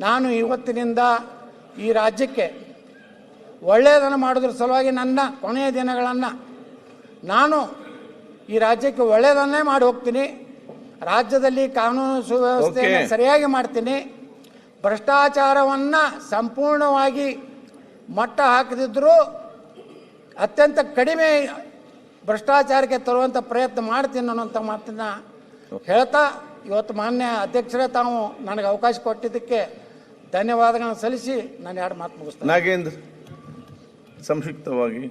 ನಾನು ಇವತ್ತಿನಿಂದ ಈ ರಾಜ್ಯಕ್ಕೆ ಒಳ್ಳೆಯದನ್ನು ಮಾಡೋದ್ರ ಸಲುವಾಗಿ ನನ್ನ ಕೊನೆಯ ದಿನಗಳನ್ನು ನಾನು ಈ ರಾಜ್ಯಕ್ಕೆ ಒಳ್ಳೆಯದನ್ನೇ ಮಾಡಿ ಹೋಗ್ತೀನಿ. ರಾಜ್ಯದಲ್ಲಿ ಕಾನೂನು ಸುವ್ಯವಸ್ಥೆಯನ್ನು ಸರಿಯಾಗಿ ಮಾಡ್ತೀನಿ. ಭ್ರಷ್ಟಾಚಾರವನ್ನು ಸಂಪೂರ್ಣವಾಗಿ ಮಟ್ಟ ಹಾಕದಿದ್ದರೂ ಅತ್ಯಂತ ಕಡಿಮೆ ಭ್ರಷ್ಟಾಚಾರಕ್ಕೆ ತರುವಂಥ ಪ್ರಯತ್ನ ಮಾಡ್ತೀನಿ ಅನ್ನೋಂಥ ಮಾತನ್ನು ಹೇಳ್ತಾ, ಇವತ್ತು ಮಾನ್ಯ ಅಧ್ಯಕ್ಷರೇ ತಾವು ನನಗೆ ಅವಕಾಶ ಕೊಟ್ಟಿದ್ದಕ್ಕೆ ಧನ್ಯವಾದಗಳನ್ನು ಸಲ್ಲಿಸಿ ನಾನು ಎರಡು ಮಾತು ಮುಗಿಸ್ತೇನೆ. ನಾಗೇಂದ್ರ ಸಂಕ್ಷಿಪ್ತವಾಗಿ.